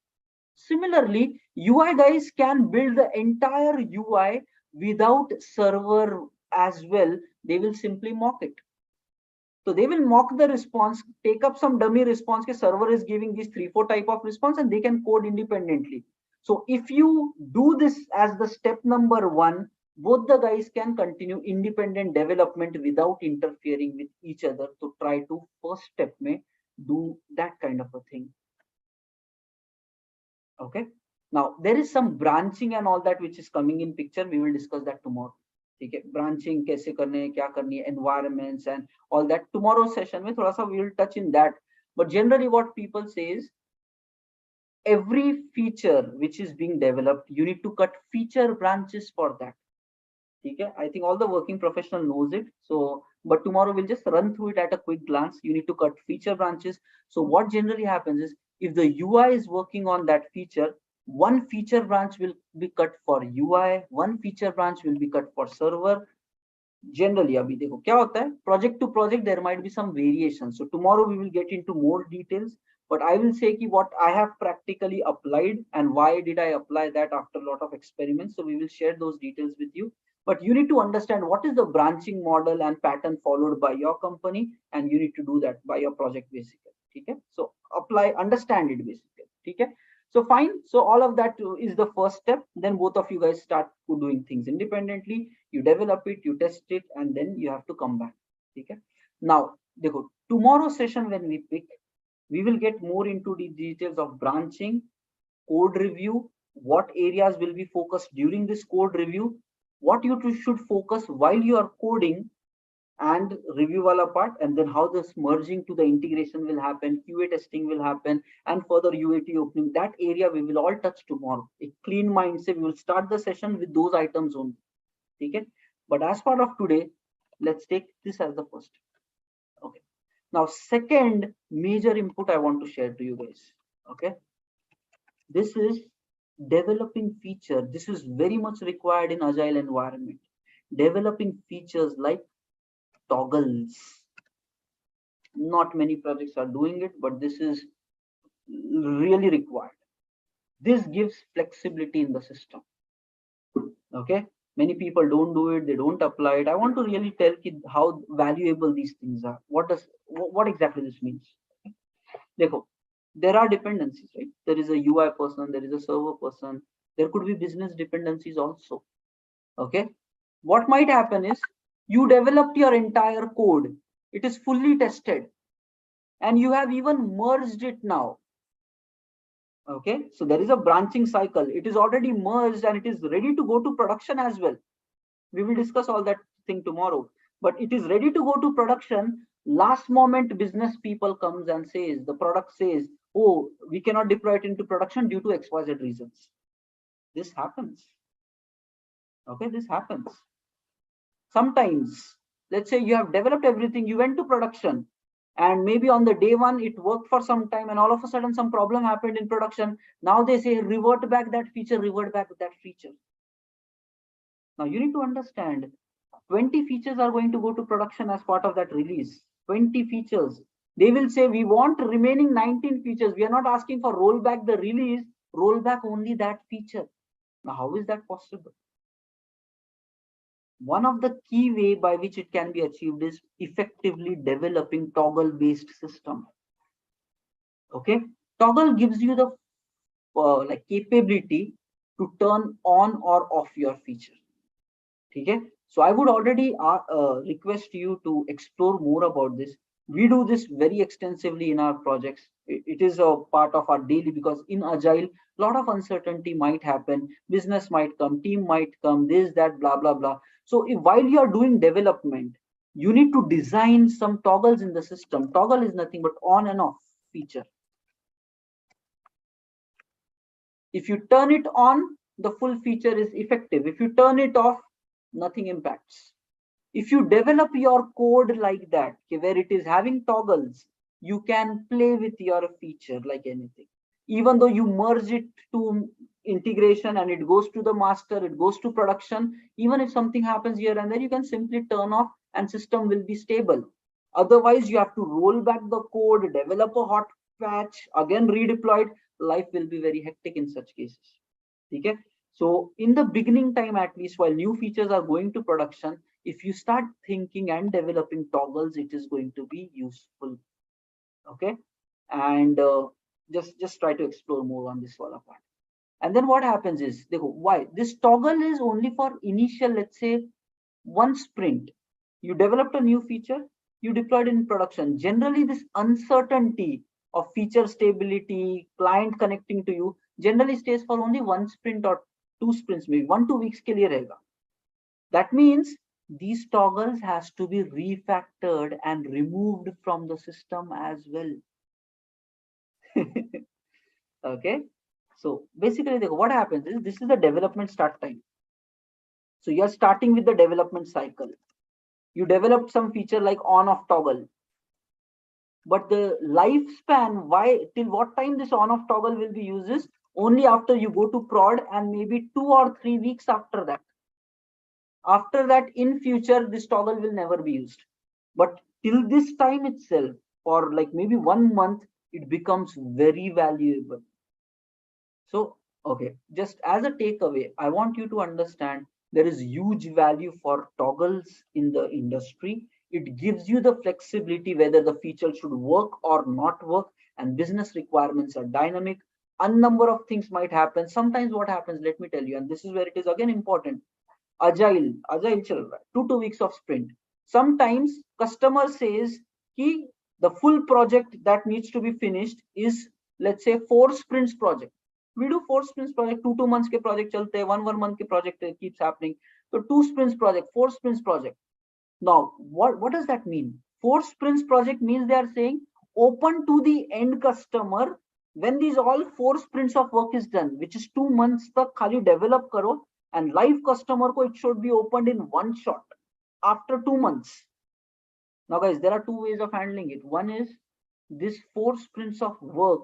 Similarly, UI guys can build the entire UI without server as well. They will simply mock it. So they will mock the response, take up some dummy response. The server is giving these 3-4 type of response, and they can code independently. So if you do this as the step number 1, both the guys can continue independent development without interfering with each other. To try to first step may do that kind of a thing. Okay. Now there is some branching and all that which is coming in picture. We will discuss that tomorrow. Okay. Branching kaise karne hai, kya karni hai, environments and all that. Tomorrow's session mein thoda sa we will touch in that. But generally what people say is every feature which is being developed, you need to cut feature branches for that. Okay. I think all the working professional knows it. So, but tomorrow we'll just run through it at a quick glance. You need to cut feature branches. So what generally happens is if the UI is working on that feature, one feature branch will be cut for UI, one feature branch will be cut for server. Generally, abhi dekho kya hota hai, project to project there might be some variation. So tomorrow we will get into more details, but I will say ki what I have practically applied and why did I apply that after a lot of experiments. So we will share those details with you. But you need to understand what is the branching model and pattern followed by your company, and you need to do that by your project basically. Okay, so apply, understand it basically. Okay, so fine. So all of that is the first step. Then both of you guys start doing things independently. You develop it, you test it, and then you have to come back. Okay. Now, dekho, tomorrow session when we pick, we will get more into the details of branching, code review, what areas will be focused during this code review, what you should focus while you are coding, and review wala part, and then how this merging to the integration will happen, QA testing will happen, and further UAT opening. That area we will all touch tomorrow. A clean mindset. We will start the session with those items only. Okay. But as part of today, let's take this as the first. Okay. Now, second major input I want to share to you guys. Okay. This is developing feature. This is very much required in agile environment. Developing features like toggles. Not many projects are doing it, but this is really required. This gives flexibility in the system. Okay, many people don't do it, they don't apply it. I want to really tell you how valuable these things are. What exactly this means? Dekho, there are dependencies, right? There is a UI person, there is a server person, there could be business dependencies also. Okay, what might happen is you developed your entire code, it is fully tested, and you have even merged it now. Okay, so there is a branching cycle. It is already merged and it is ready to go to production as well. We will discuss all that thing tomorrow, but it is ready to go to production. Last moment business people comes and says, the product says, oh, we cannot deploy it into production due to XYZ reasons. This happens. Okay, this happens. Sometimes, let's say you have developed everything, you went to production, and maybe on the day 1 it worked for some time, and all of a sudden some problem happened in production. Now they say revert back that feature, revert back that feature. Now you need to understand 20 features are going to go to production as part of that release. 20 features. They will say we want remaining 19 features. We are not asking for roll back the release, roll back only that feature. Now how is that possible? One of the key way by which it can be achieved is effectively developing toggle based system. Okay, toggle gives you the capability to turn on or off your feature. Okay, so I would already request you to explore more about this. We do this very extensively in our projects. It is a part of our daily, because in agile a lot of uncertainty might happen, business might come, team might come, this, that, blah, blah, blah. So while you are doing development, you need to design some toggles in the system. Toggle is nothing but on and off feature. If you turn it on, the full feature is effective. If you turn it off, nothing impacts. If you develop your code like that, where it is having toggles, you can play with your feature like anything. Even though you merge it to integration and it goes to the master, it goes to production, even if something happens here and there, you can simply turn off and system will be stable. Otherwise, you have to roll back the code, develop a hot patch, again redeploy it. Life will be very hectic in such cases. Okay? So in the beginning time, at least while new features are going to production, if you start thinking and developing toggles, it is going to be useful. Okay, and just try to explore more on this wala part. And then what happens is, why this toggle is only for initial, let's say, one sprint. You developed a new feature, you deployed in production. Generally, this uncertainty of feature stability, client connecting to you, generally stays for only one sprint or two sprints, maybe 1-2 weeks ke liye rahega. That means these toggles has to be refactored and removed from the system as well. Okay, so basically what happens is, this is the development start time. So you're starting with the development cycle. You developed some feature like on off toggle, but the lifespan, why, till what time this on off toggle will be used is only after you go to prod, and maybe 2 or 3 weeks after that. After that, in future, this toggle will never be used. But till this time itself, for like maybe 1 month, it becomes very valuable. So, okay, just as a takeaway, I want you to understand there is huge value for toggles in the industry. It gives you the flexibility whether the feature should work or not work, and business requirements are dynamic. A number of things might happen. Sometimes what happens, let me tell you, and this is where it is again important. Agile chal raha hai, 2 weeks of sprint. Sometimes customer says ki the full project that needs to be finished is, let's say, 4 sprints project. We do 4 sprints project, 2 months ke project chalte, 1 month ke project keeps happening. So 2 sprints project, 4 sprints project. Now, what does that mean? 4 sprints project means they are saying open to the end customer when these all 4 sprints of work is done, which is 2 months tak khali develop karo, and live customer ko it should be opened in one shot after 2 months. Now guys, there are 2 ways of handling it. One is this 4 sprints of work,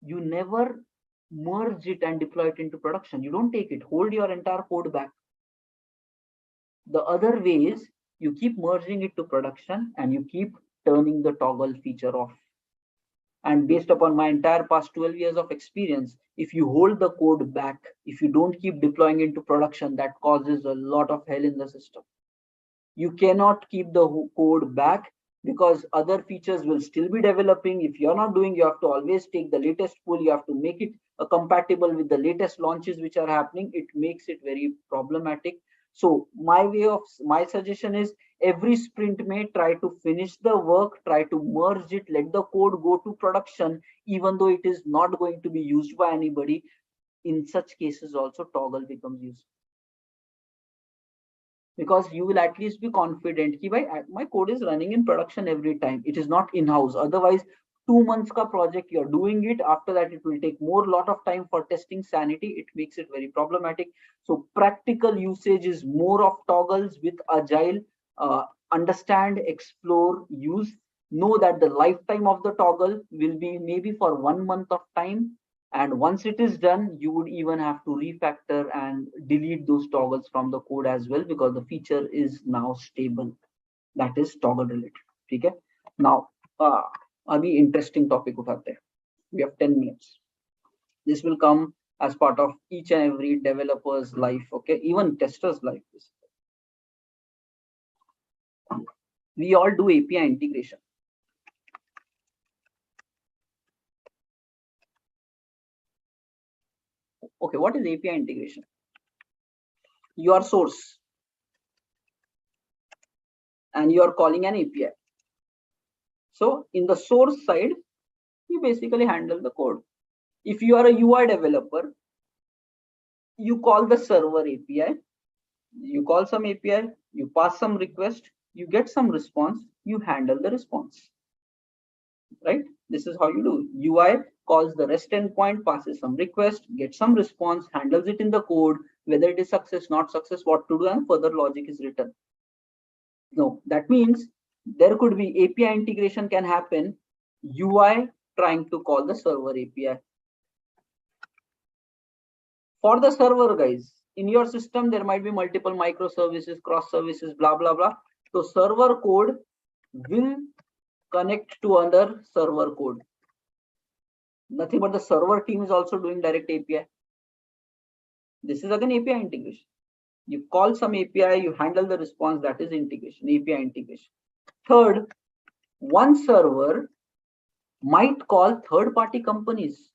you never merge it and deploy it into production. You don't take it, hold your entire code back. The other way is you keep merging it to production and you keep turning the toggle feature off. And based upon my entire past 12 years of experience, if you hold the code back, if you don't keep deploying into production, that causes a lot of hell in the system. You cannot keep the code back because other features will still be developing. If you're not doing, you have to always take the latest pull. You have to make it compatible with the latest launches which are happening. It makes it very problematic. So my suggestion is, every sprint may try to finish the work, try to merge it, let the code go to production, even though it is not going to be used by anybody. In such cases also toggle becomes useful, because you will at least be confident that my code is running in production every time. It is not in-house. Otherwise, 2 months ka project, you're doing it. After that, it will take lot of time for testing sanity. It makes it very problematic. So practical usage is more of toggles with agile. Understand, explore, use. Know that the lifetime of the toggle will be maybe for 1 month of time. And once it is done, you would even have to refactor and delete those toggles from the code as well, because the feature is now stable. That is toggle related. Okay. Now, abhi interesting topic uthate hain. We have 10 minutes. This will come as part of each and every developer's life. Okay, even tester's life. We all do API integration. Okay, what is API integration? Your source, and you are calling an API. So in the source side, you basically handle the code. If you are a UI developer, you call the server API, you call some API, you pass some request, you get some response, you handle the response. Right? This is how you do. UI calls the REST endpoint, passes some request, gets some response, handles it in the code, whether it is success, not success, what to do, and further logic is written. No, that means there could be API integration can happen, UI trying to call the server API. For the server, guys, in your system, there might be multiple microservices, cross services, blah, blah, blah. So server code will connect to other server code. Nothing but the server team is also doing direct API. This is again API integration. You call some API, you handle the response, that is integration, API integration. Third, one server might call third-party companies.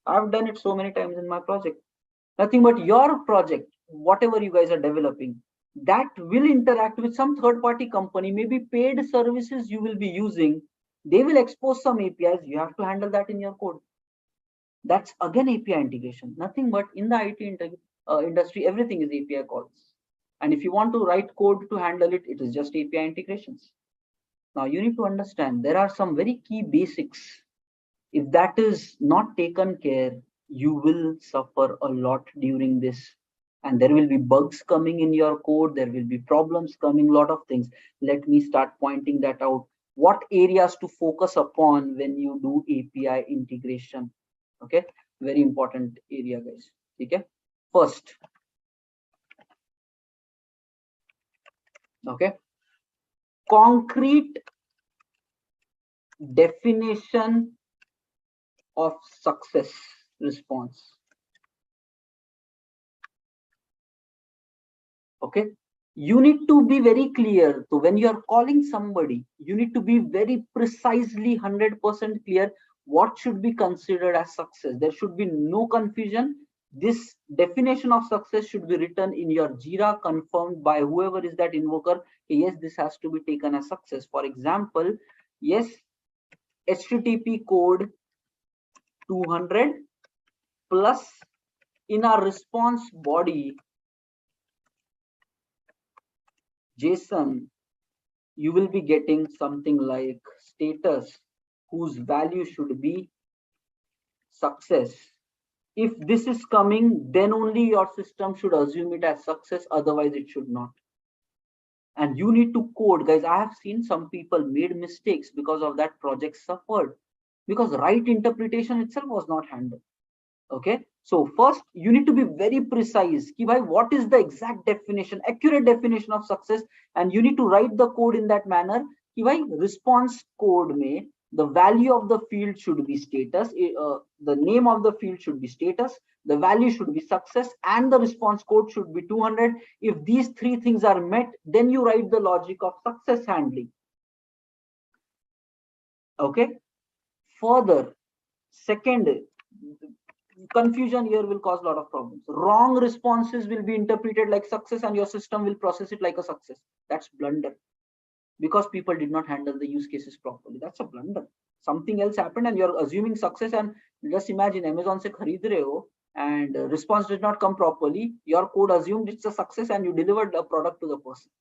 I've done it so many times in my project. Nothing but your project, whatever you guys are developing, that will interact with some third-party company, maybe paid services you will be using. They will expose some APIs. You have to handle that in your code. That's again API integration. Nothing but in the IT industry, everything is API calls. And if you want to write code to handle it, it is just API integrations. Now you need to understand there are some very key basics. If that is not taken care, you will suffer a lot during this. And there will be bugs coming in your code. There will be problems coming, a lot of things. Let me start pointing that out. What areas to focus upon when you do API integration? Okay, very important area, guys. Okay, first, okay, concrete definition of success response. Okay, you need to be very clear. So when you are calling somebody, you need to be very precisely 100% clear what should be considered as success. There should be no confusion. This definition of success should be written in your Jira, confirmed by whoever is that invoker. Yes, this has to be taken as success. For example, yes, HTTP code 200 plus in our response body JSON, you will be getting something like status whose value should be success. If this is coming, then only your system should assume it as success, otherwise it should not. And you need to code, guys. I have seen some people made mistakes because of that, project suffered because right interpretation itself was not handled. Okay, so first you need to be very precise ki bhai, what is the exact definition, accurate definition of success, and you need to write the code in that manner ki bhai, response code mein the value of the field should be status, the name of the field should be status, the value should be success, and the response code should be 200. If these three things are met, then you write the logic of success handling. Okay, further, second, confusion here will cause a lot of problems. Wrong responses will be interpreted like success and your system will process it like a success. That's blunder because people did not handle the use cases properly. That's a blunder. Something else happened and you're assuming success, and just imagine Amazon se khareed rahe ho and response did not come properly. Your code assumed it's a success and you delivered a product to the person.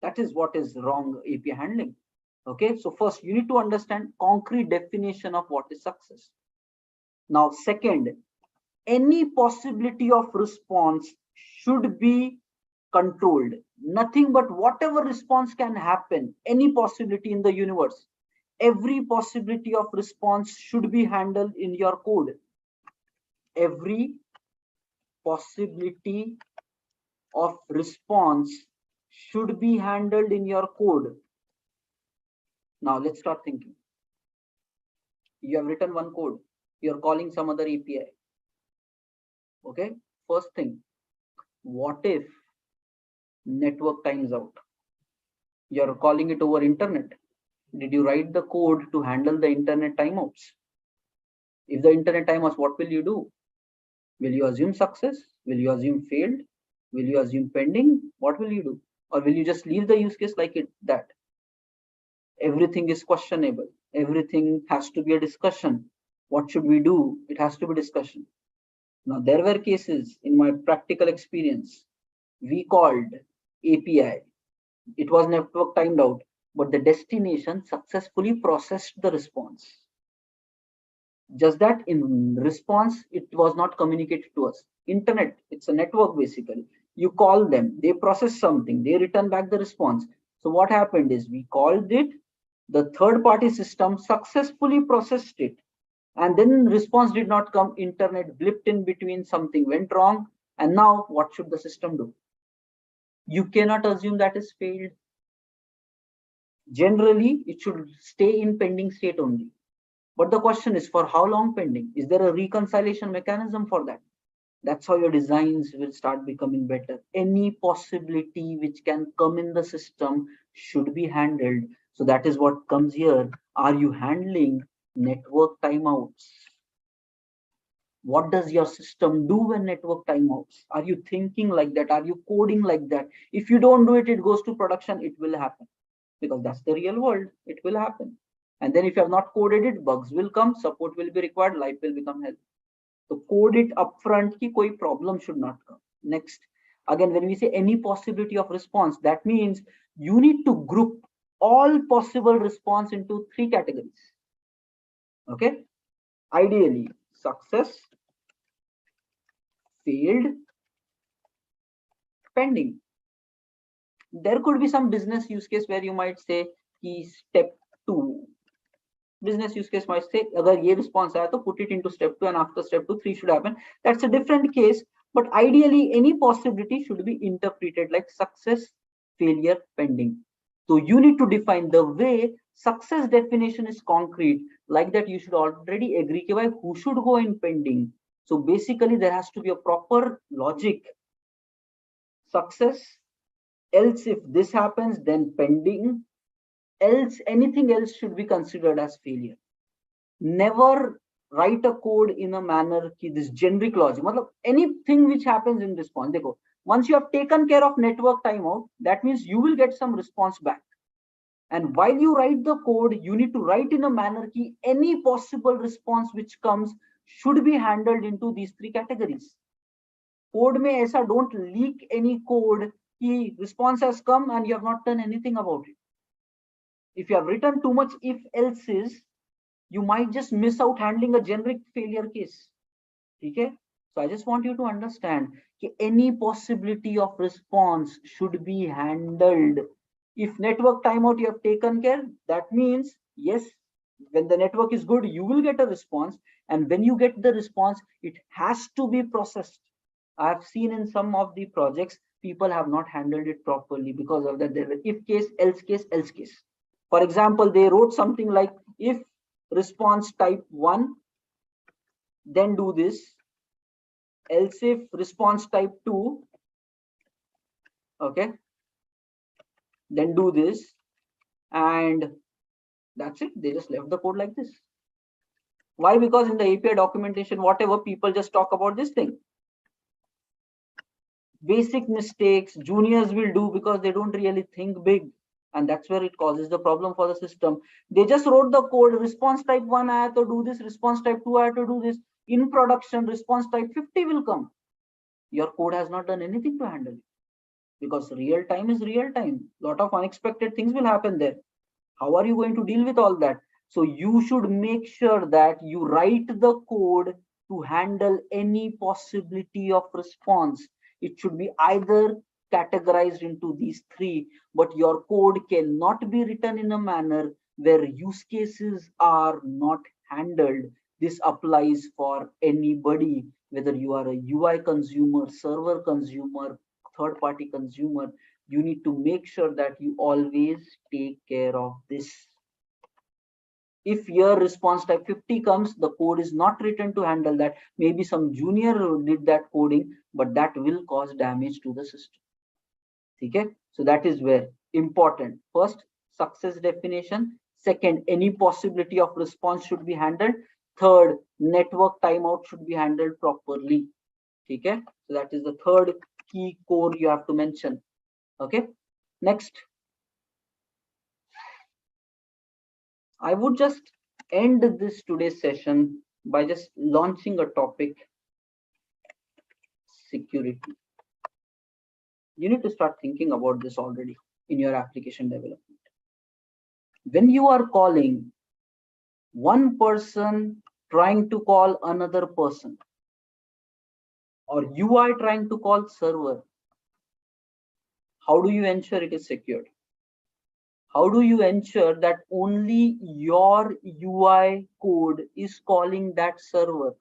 That is what is wrong API handling. Okay, so first you need to understand concrete definition of what is success. Now, second, any possibility of response should be controlled. Nothing but whatever response can happen, any possibility in the universe, every possibility of response should be handled in your code. Every possibility of response should be handled in your code. Now, let's start thinking. You have written one code. You're calling some other API. Okay, first thing, what if network times out? You're calling it over internet. Did you write the code to handle the internet timeouts? If the internet timeouts, what will you do? Will you assume success? Will you assume failed? Will you assume pending? What will you do? Or will you just leave the use case like that? Everything is questionable. Everything has to be a discussion. What should we do? It has to be discussion. Now, there were cases in my practical experience. We called API. It was network timed out, but the destination successfully processed the response. Just that in response, it was not communicated to us. Internet, it's a network basically. You call them, they process something, they return back the response. So what happened is we called it, the third-party system successfully processed it, and then response did not come, internet blipped in between, something went wrong, and now what should the system do? You cannot assume that is failed. Generally, it should stay in pending state only. But the question is, for how long pending? Is there a reconciliation mechanism for that? That's how your designs will start becoming better. Any possibility which can come in the system should be handled. So that is what comes here. Are you handling network timeouts? What does your system do when network timeouts? Are you thinking like that? Are you coding like that? If you don't do it, it goes to production, it will happen, because that's the real world. It will happen. And then if you have not coded it, bugs will come, support will be required, life will become hell. So code it upfront ki koi problem should not come. Next, again, when we say any possibility of response, that means you need to group all possible response into three categories. Okay, ideally success, failed, pending. There could be some business use case where you might say ki step 2. Business use case might say agar ye response aaya to put it into step 2, and after step 2 3 should happen. That's a different case, but ideally any possibility should be interpreted like success, failure, pending. So you need to define the way success definition is concrete, like that you should already agree ki who should go in pending. So basically there has to be a proper logic. Success, else if this happens then pending, else anything else should be considered as failure. Never write a code in a manner ki this generic logic matlab anything which happens in response dekho, once you have taken care of network timeout, that means you will get some response back. And while you write the code, you need to write in a manner ki any possible response which comes should be handled into these three categories. Code mein aisa don't leak any code ki response has come and you have not done anything about it. If you have written too much if else's, you might just miss out handling a generic failure case. Okay, so I just want you to understand that any possibility of response should be handled. If network timeout you have taken care, that means yes, when the network is good you will get a response, and when you get the response it has to be processed. I have seen in some of the projects people have not handled it properly. Because of that there were if case, else case, else case. For example, they wrote something like if response type 1 then do this, else if response type 2, okay, then do this, and that's it. They just left the code like this. Why? Because in the API documentation, whatever, people just talk about this thing. Basic mistakes juniors will do because they don't really think big, and that's where it causes the problem for the system. They just wrote the code, response type 1 I have to do this, response type 2 I have to do this. In production, response type 50 will come. Your code has not done anything to handle it, because real time is real time. Lot of unexpected things will happen there. How are you going to deal with all that? So you should make sure that you write the code to handle any possibility of response. It should be either categorized into these three, but your code cannot be written in a manner where use cases are not handled. This applies for anybody, whether you are a UI consumer, server consumer, third party consumer. You need to make sure that you always take care of this. If your response type 50 comes, the code is not written to handle that. Maybe some junior did that coding, but that will cause damage to the system. Okay, so that is where important. First, success definition. Second, any possibility of response should be handled. Third, network timeout should be handled properly. Okay, so that is the third key core you have to mention. Okay, next, I would just end this today's session by just launching a topic: security. You need to start thinking about this already in your application development. When you are calling one person trying to call another person, or you are trying to call server, how do you ensure it is secured? How do you ensure that only your UI code is calling that server?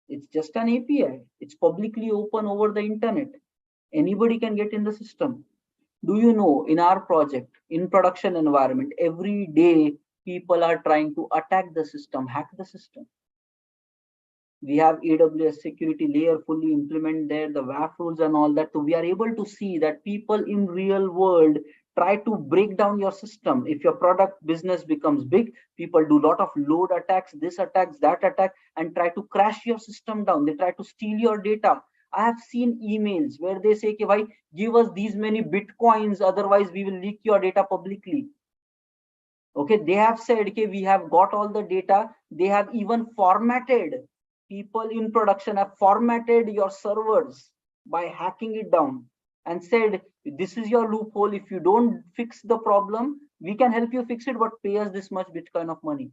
It's just an API. It's publicly open over the internet. Anybody can get in the system. Do you know, in our project, in production environment, every day people are trying to attack the system, hack the system. We have AWS security layer fully implement there, the WAF rules and all that. So we are able to see that people in real world try to break down your system. If your product business becomes big, people do a lot of load attacks, this attacks, that attack, and try to crash your system down. They try to steal your data. I have seen emails where they say, "Bhai, give us these many bitcoins, otherwise we will leak your data publicly." Okay, they have said, okay, we have got all the data. They have even formatted, people in production have formatted your servers by hacking it down and said, this is your loophole. If you don't fix the problem, we can help you fix it, but pay us this much Bitcoin of money.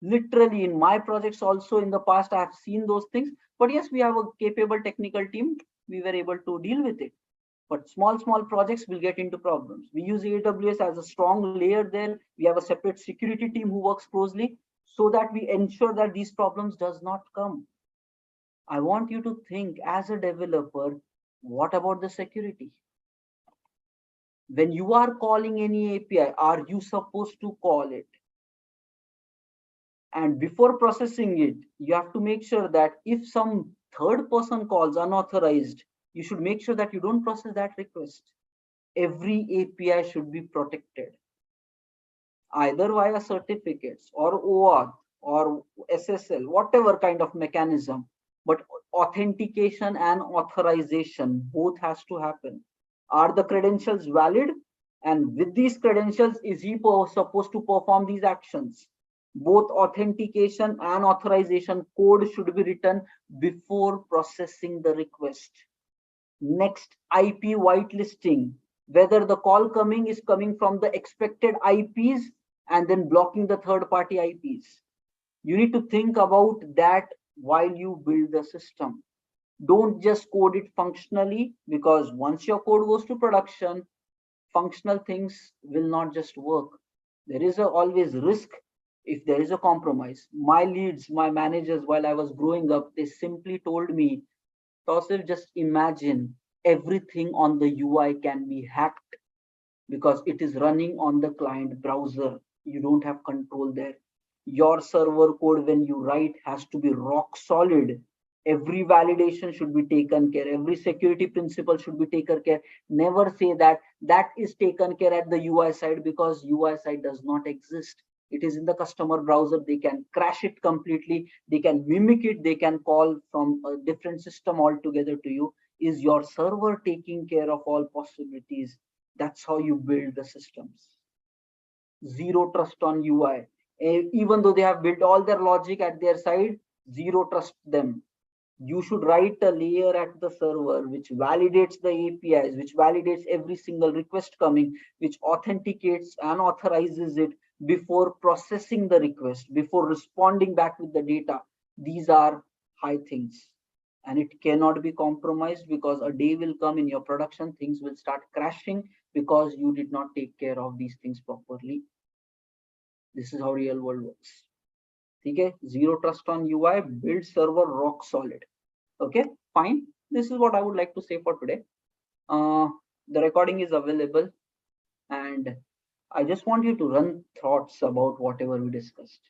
Literally in my projects also in the past, I have seen those things. But yes, we have a capable technical team. We were able to deal with it. But small projects will get into problems. We use AWS as a strong layer there. We have a separate security team who works closely so that we ensure that these problems does not come. I want you to think as a developer, what about the security? When you are calling any API, are you supposed to call it? And before processing it, you have to make sure that if some third person calls unauthorized, you should make sure that you don't process that request. Every API should be protected, either via certificates or OAuth or SSL, whatever kind of mechanism. But authentication and authorization both has to happen. Are the credentials valid? And with these credentials, is he supposed to perform these actions? Both authentication and authorization code should be written before processing the request. Next, IP whitelisting, whether the call coming is coming from the expected IPs and then blocking the third party IPs. You need to think about that while you build the system. Don't just code it functionally, because once your code goes to production, functional things will not just work. There is always risk if there is a compromise. My leads, my managers, while I was growing up, they simply told me, Tausif, just imagine everything on the UI can be hacked because it is running on the client browser. You don't have control there. Your server code, when you write, has to be rock solid. Every validation should be taken care. Every security principle should be taken care. Never say that that is taken care at the UI side, because UI side does not exist. It is in the customer browser. They can crash it completely. They can mimic it. They can call from a different system altogether to you. Is your server taking care of all possibilities? That's how you build the systems. Zero trust on UI. Even though they have built all their logic at their side, zero trust them. You should write a layer at the server which validates the APIs, which validates every single request coming, which authenticates and authorizes it before processing the request, before responding back with the data. These are high things, and it cannot be compromised, because a day will come in your production, things will start crashing because you did not take care of these things properly. This is how real world works. Okay, zero trust on UI, build server rock solid. Okay, fine. This is what I would like to say for today. The recording is available, and I just want you to run thoughts about whatever we discussed.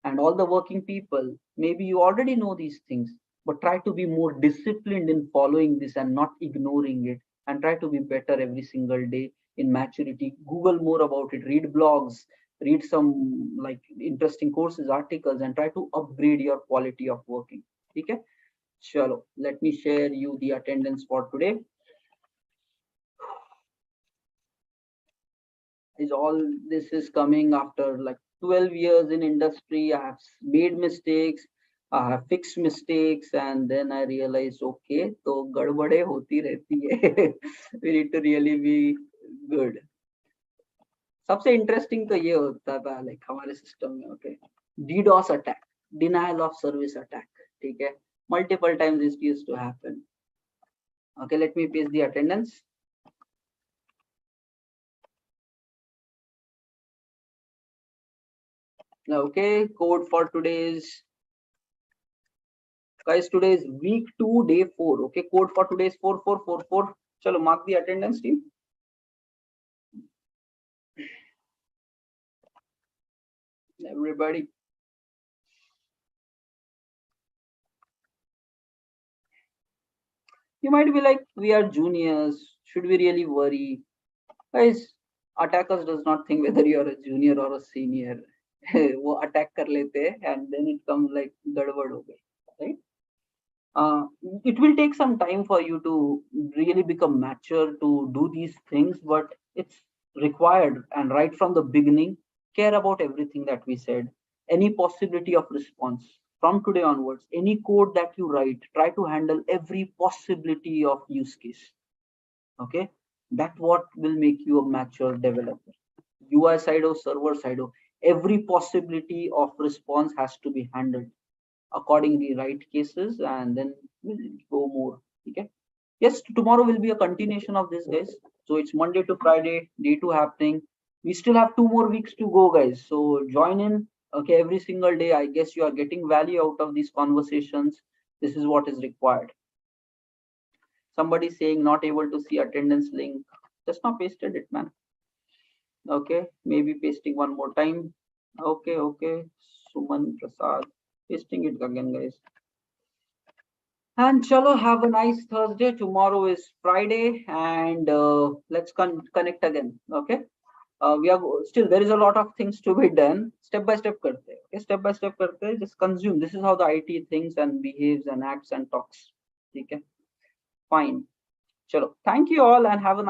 And all the working people, maybe you already know these things, but try to be more disciplined in following this and not ignoring it, and try to be better every single day in maturity. Google more about it, read blogs, read some like interesting courses, articles, and try to upgrade your quality of working. Okay. Chalo, let me share you the attendance for today. Is all this is coming after like 12 years in industry. I have made mistakes, I have fixed mistakes, and then I realized, okay, तो गड़बड़े होती रहती है. We need to really be good. सबसे interesting तो ये होता था like हमारे सिस्टम में, okay, DDoS attack, denial of service attack. ठीक है, multiple times this used to happen. Okay, let me paste the attendance. Okay, code for today's, guys, today is week 2, day 4. Okay, code for today is 4444. Chalo, mark the attendance, team. Everybody. You might be like, we are juniors, should we really worry? Guys, attackers does not think whether you are a junior or a senior. वो attack कर लेते हैं and then it comes like गड़बड़ हो गई, right? uh, it will take some time for you to really become mature to do these things, but it's required. And right from the beginning, care about everything that we said. Any possibility of response from today onwards, any code that you write, try to handle every possibility of use case. Okay, that what will make you a mature developer. UI side or server side, or every possibility of response has to be handled accordingly, right cases, and then we'll go more. Okay, yes, tomorrow will be a continuation of this, guys. So it's Monday to Friday, day two happening. We still have 2 more weeks to go, guys, so join in. Okay, every single day. I guess you are getting value out of these conversations. This is what is required. Somebody saying not able to see attendance link. Just now pasted it, man. Okay, maybe pasting one more time. Okay, Suman Prasad, pasting it again, guys. And chalo, have a nice Thursday. Tomorrow is Friday, and let's connect again. Okay. We are still, there is a lot of things to be done. Step by step karte. Okay, step by step karte. Just consume. This is how the IT thinks and behaves and acts and talks. Okay. Fine. Chalo. Thank you all, and have a